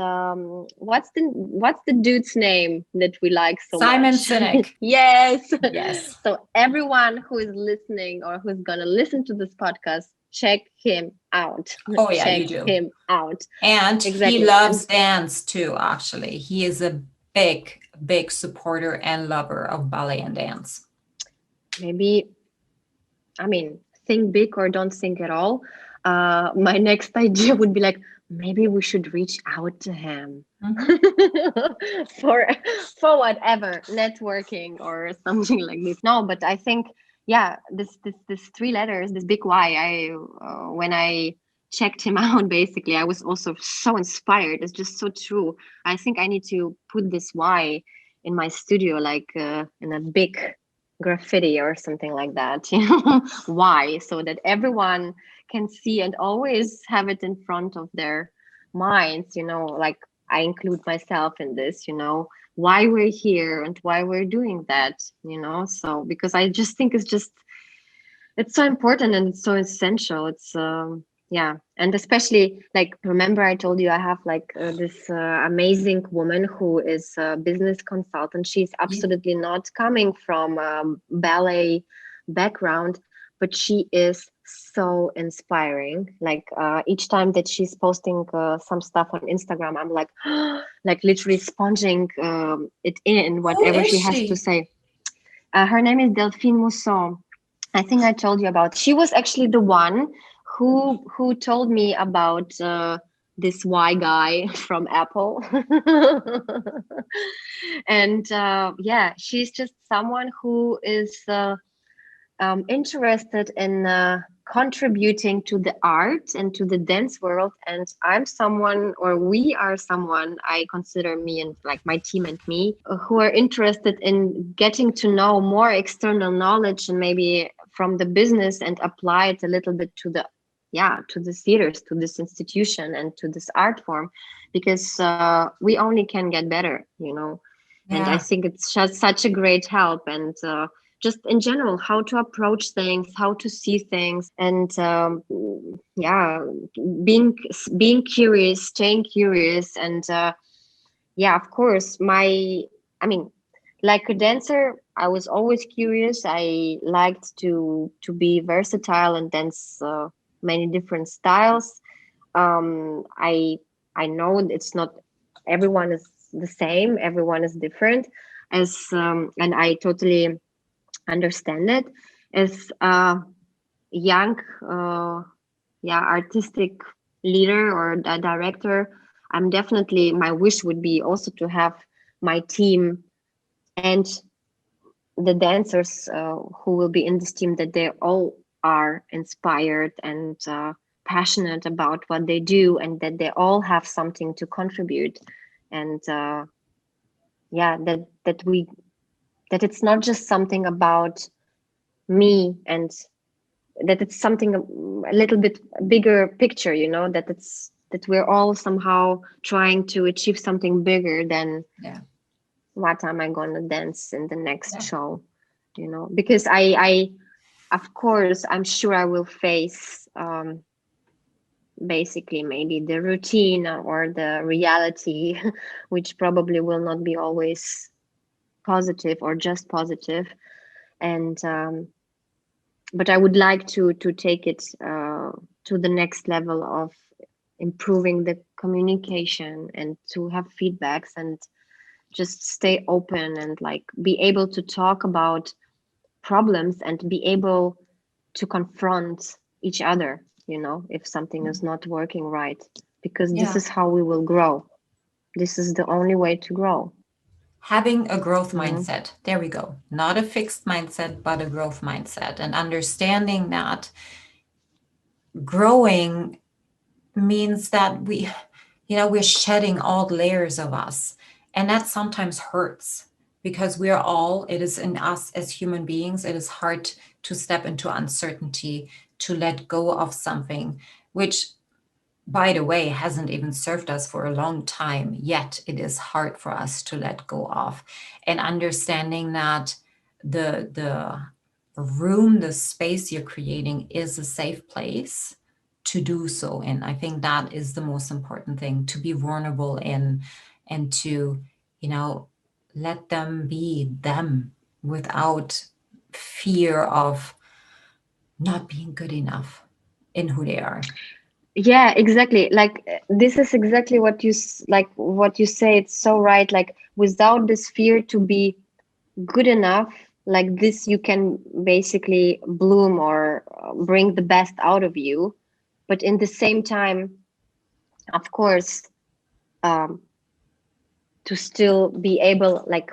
what's the dude's name that we like so Simon much? Sinek. Yes. Yes. So everyone who is listening or who's gonna listen to this podcast, check him out. Oh, yeah, Check you do. him out. And he Exactly. And loves dance too, actually. He is a big, big supporter and lover of ballet and dance. maybe, I mean, think big or don't think at all. My next idea would be like, maybe we should reach out to him Mhm. for for whatever networking or something like this. No, but I think, yeah, this three letters, this big why. When I checked him out, basically, I was also so inspired. It's just so true. I think I need to put this why in my studio, like in a big graffiti or something like that. Why, so that everyone can see and always have it in front of their minds, like I include myself in this, why we're here and why we're doing that, so because I just think it's so important and it's so essential. It's yeah, and especially, like, remember I told you I have like this amazing woman who is a business consultant. She's absolutely not coming from ballet background, but she is so inspiring. Like each time that she's posting some stuff on Instagram, I'm like like literally sponging it in Who whatever is she has to she? say. Her name is Delphine Mousson. I think I told you about. She was actually the one who told me about this Y guy from Apple, and yeah, she's just someone who is interested in contributing to the art and to the dance world. And I'm someone, or we are someone, I consider me and like my team and me, who are interested in getting to know more external knowledge and maybe from the business and apply it a little bit to the, yeah, to the theaters, to this institution and to this art form, because we only can get better, and I Yeah. think it's just such a great help. And just in general, how to approach things, how to see things, and yeah, being being curious, staying curious, and yeah, of course, I mean, like a dancer, I was always curious. I liked to be versatile and dance many different styles. I know it's not everyone is the same, everyone is different. as and I totally understand it, as a young artistic leader or a director. I'm definitely, my wish would be also to have my team and the dancers who will be in this team, that they all are inspired and passionate about what they do, and that they all have something to contribute. And that it's not just something about me, and that it's something a little bit bigger picture, that it's that we're all somehow trying to achieve something bigger than what am I going to dance in the next show, because I of course, I'm sure I will face basically maybe the routine or the reality, which probably will not be always positive or just positive. And but I would like to take it to the next level of improving the communication, and to have feedbacks, and just stay open, and like be able to talk about problems, and be able to confront each other, if something is not working right, because this is how we will grow. This is the only way to grow. Having a growth mindset. There we go. Not a fixed mindset, but a growth mindset, and understanding that growing means that we're shedding all layers of us, and that sometimes hurts, because it is in us as human beings, it is hard to step into uncertainty, to let go of something, which, by the way, hasn't even served us for a long time, yet it is hard for us to let go of. And understanding that the room, the space you're creating is a safe place to do so. And I think that is the most important thing, to be vulnerable in, and to, let them be them without fear of not being good enough in who they are. Yeah, exactly. Like this is exactly what you say. It's so right. Like without this fear to be good enough, like this, you can basically bloom or bring the best out of you. But in the same time, of course, um, to still be able, like,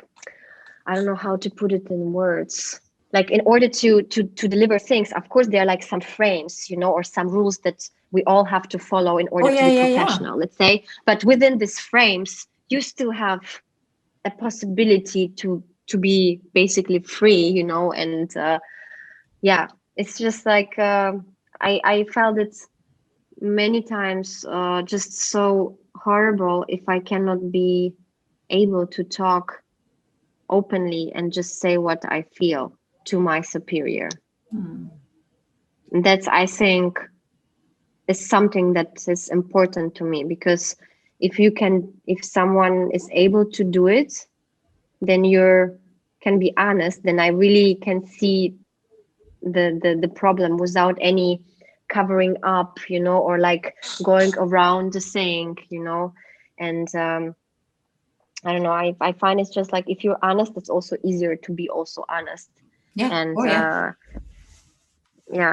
I don't know how to put it in words. Like in order to deliver things, of course, there are like some frames, or some rules that we all have to follow in order to be professional, let's say. But within these frames, you still have a possibility to be basically free, and it's just like I felt it many times, just so horrible if I cannot be able to talk openly and just say what I feel to my superior. That's, I think, is something that is important to me, because if someone is able to do it, then you can be honest, then I really can see the problem without any covering up, or like going around the thing, and I don't know, I find it's just like, if you're honest, it's also easier to be also honest. And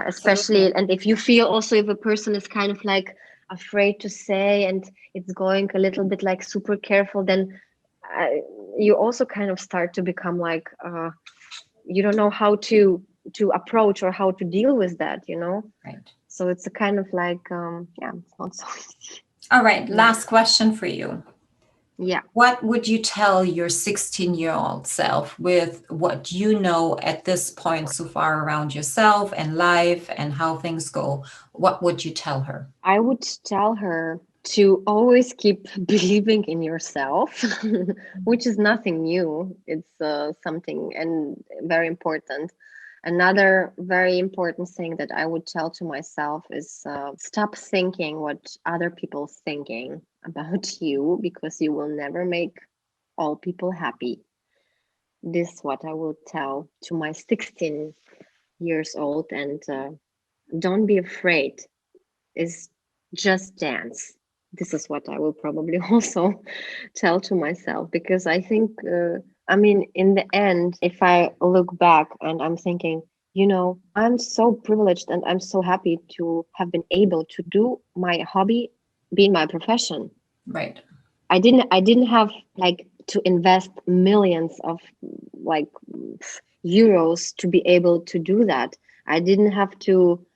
especially, Absolutely. and if you feel also, if a person is kind of like afraid to say, and it's going a little bit like super careful, then you also kind of start to become like you don't know how to approach or how to deal with that, Right. so it's a kind of like it's not so easy. All right, last question for you. Yeah. What would you tell your 16-year-old self with what you know at this point so far around yourself and life and how things go? What would you tell her? I would tell her to always keep believing in yourself, which is nothing new. It's something and very important. Another very important thing that I would tell to myself is stop thinking what other people thinking about you, because you will never make all people happy. This is what I will tell to my 16 years old. And don't be afraid. Is just dance. This is what I will probably also tell to myself, because I think I mean, in the end, if I look back and I'm thinking, I'm so privileged and I'm so happy to have been able to do my hobby being my profession. Right. I didn't have like to invest millions of like euros to be able to do that. I didn't have to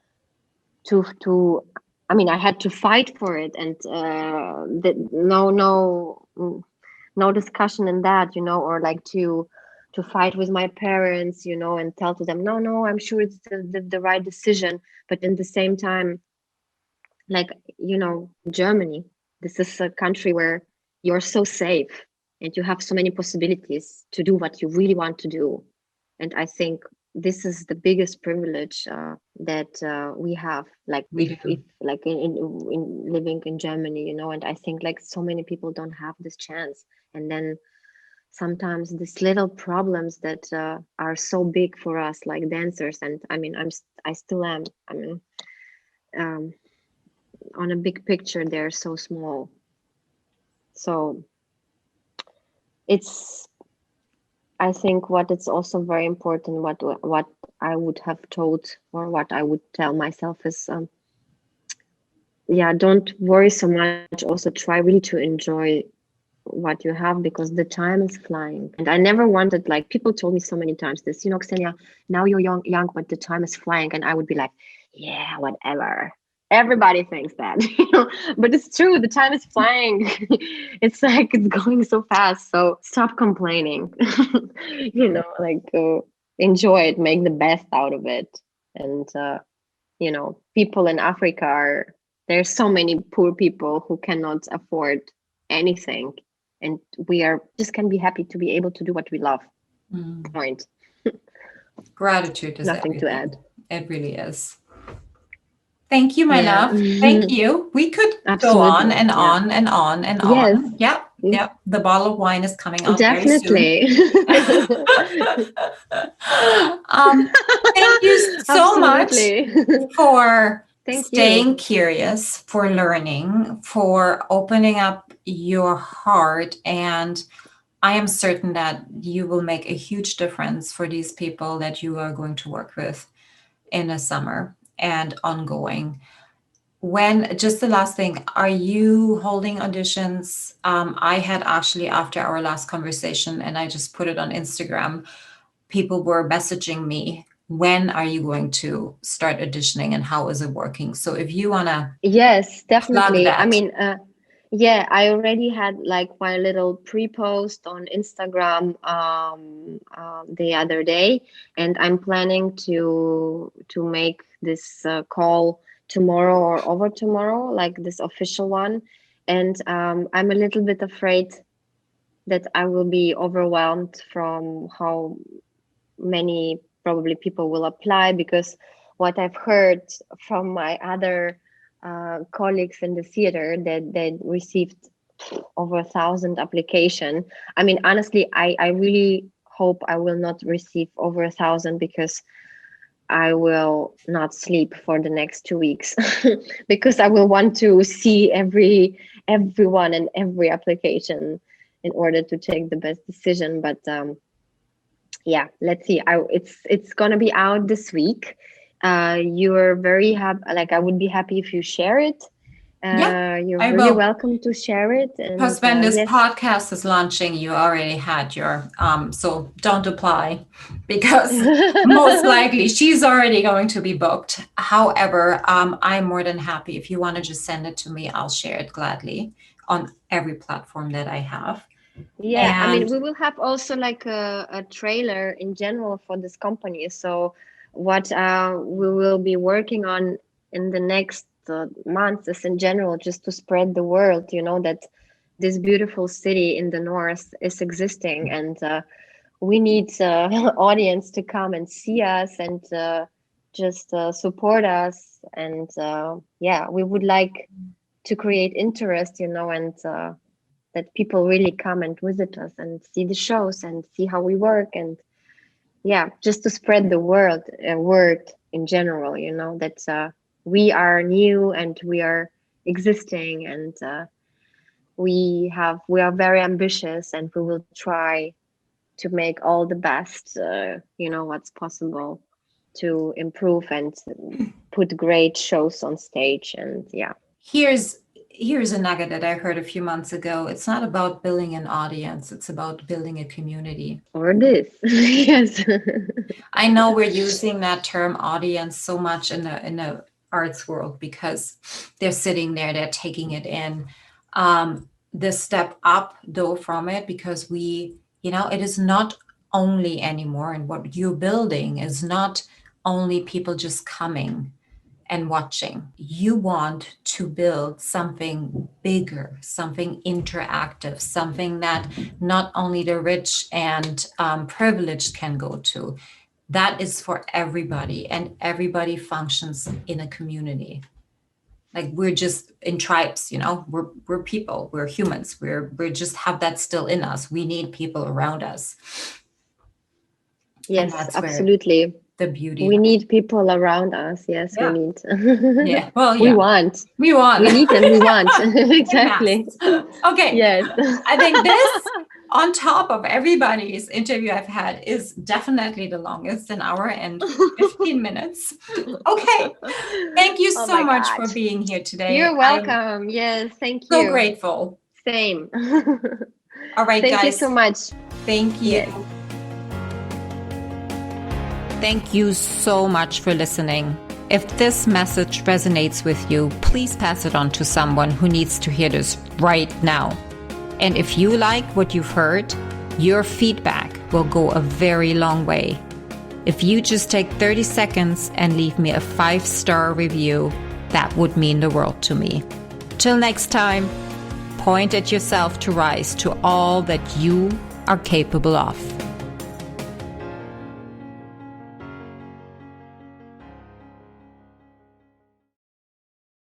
I mean, I had to fight for it, and no discussion in that, or like to fight with my parents, and tell to them, no, I'm sure it's the right decision. But in the same time, like, Germany, this is a country where you're so safe and you have so many possibilities to do what you really want to do. And I think this is the biggest privilege that we have, like We if do. like in living in Germany, and I think like so many people don't have this chance. And then sometimes these little problems that are so big for us like dancers, and I mean, I still am, I mean, um, on a big picture they're so small. So it's, I think what it's also very important, what I would have told, or what I would tell myself is, yeah, don't worry so much. Also try really to enjoy what you have, because the time is flying. And I never wanted, like, people told me so many times this, Xenia, now you're young, but the time is flying. And I would be like, yeah, whatever. Everybody thinks that, but it's true. The time is flying. It's like it's going so fast. So stop complaining. Like enjoy it, make the best out of it. And people in Africa are, there's so many poor people who cannot afford anything, and we are just can be happy to be able to do what we love. Point. Gratitude is Nothing to everything. add. It really is. Thank you, my Yeah. love. Thank you. We could go on Absolutely. and Yeah. on and on and Yes. on. Yep. Yep. The bottle of wine is coming out very soon. Definitely. um, Thank you so much Absolutely. for Thank you. staying curious, for learning, for opening up your heart. And I am certain that you will make a huge difference for these people that you are going to work with in the summer and ongoing. When, just the last thing, are you holding auditions? I had actually, after our last conversation, and I just put it on Instagram, people were messaging me, when are you going to start auditioning and how is it working? So if you want to Yes, plug definitely. I that. mean, yeah, I already had like my little pre-post on Instagram the other day, and I'm planning to make this call tomorrow or over tomorrow, like this official one. And I'm a little bit afraid that I will be overwhelmed from how many probably people will apply, because what I've heard from my other colleagues in the theater, that they received over 1,000 application. I mean, honestly, I really hope I will not receive over 1,000, because I will not sleep for the next 2 weeks because I will want to see everyone and every application in order to take the best decision. But yeah, let's see. It's gonna be out this week. You're very happy. Like, I would be happy if you share it. Yeah, You're I really will. welcome to share it. And Because when this yes, podcast is launching, you already had your, so don't apply because most likely she's already going to be booked. However, I'm more than happy if you want to just send it to me, I'll share it gladly on every platform that I have. yeah. I mean, And we will have also like a trailer in general for this company. So what we will be working on in the next months is in general just to spread the word. That this beautiful city in the north is existing, and we need audience to come and see us, and just support us. And yeah, we would like to create interest, and that people really come and visit us and see the shows and see how we work. And yeah, just to spread the word in general, that we are new and we are existing, and we are very ambitious, and we will try to make all the best, what's possible to improve and put great shows on stage. And yeah. Here's a nugget that I heard a few months ago. It's not about building an audience. It's about building a community. Or this. Yes. I know we're using that term audience so much in the arts world because they're sitting there, they're taking it in. The step up though from it, because it is not only anymore, and what you're building is not only people just coming and watching. You want to build something bigger, something interactive, something that not only the rich and privileged can go to. That is for everybody, and everybody functions in a community. Like we're just in tribes, we're people, we're humans, we just have that still in us. We need people around us. Yes, absolutely. The beauty. We need people around us. Yes, yeah. We need. Yeah. Well, yeah. We want. We need and we want. Exactly. Okay. Yes. I think this, on top of everybody's interview I've had, is definitely the longest, an hour and 15 minutes. Okay. Thank you so much for being here today. You're welcome. Yes, thank you. So grateful. Same. All right, guys. Thank you so much. Thank you. Yes. Thank you so much for listening. If this message resonates with you, please pass it on to someone who needs to hear this right now. And if you like what you've heard, your feedback will go a very long way. If you just take 30 seconds and leave me a 5-star review, that would mean the world to me. Till next time, point at yourself to rise to all that you are capable of.